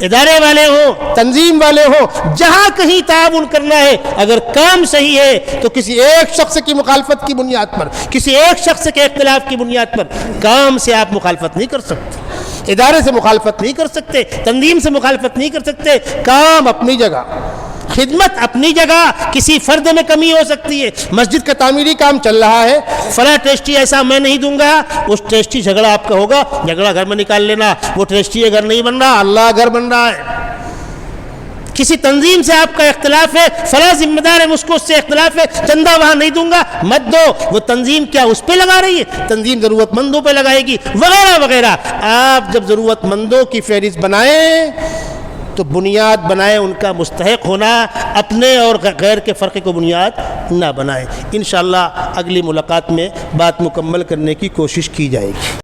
ادارے والے ہوں، تنظیم والے ہوں، جہاں کہیں تعاون کرنا ہے، اگر کام صحیح ہے تو کسی ایک شخص کی مخالفت کی بنیاد پر، کسی ایک شخص کے اختلاف کی بنیاد پر کام سے آپ مخالفت نہیں کر سکتے، ادارے سے مخالفت نہیں کر سکتے، تنظیم سے مخالفت نہیں کر سکتے۔ کام اپنی جگہ، خدمت اپنی جگہ، کسی فرد میں کمی ہو سکتی ہے۔ مسجد کا تعمیری کام چل رہا ہے، فلاں ٹیسٹی ایسا میں نہیں دوں گا، اس ٹیسٹی جھگڑا آپ کا ہوگا، جھگڑا گھر میں نکال لینا، وہ ٹیسٹی گھر نہیں بن رہا، اللہ گھر بن رہا ہے۔ کسی تنظیم سے آپ کا اختلاف ہے، فلاں ذمہ دار ہے، مجھ کو اس سے اختلاف ہے، چندہ وہاں نہیں دوں گا، مت دو، وہ تنظیم کیا اس پہ لگا رہی ہے؟ تنظیم ضرورت مندوں پہ لگائے گی، وغیرہ وغیرہ۔ آپ جب ضرورت مندوں کی فہرست بنائیں تو بنیاد بنائیں ان کا مستحق ہونا، اپنے اور غیر کے فرق کو بنیاد نہ بنائیں۔ انشاءاللہ اگلی ملاقات میں بات مکمل کرنے کی کوشش کی جائے گی۔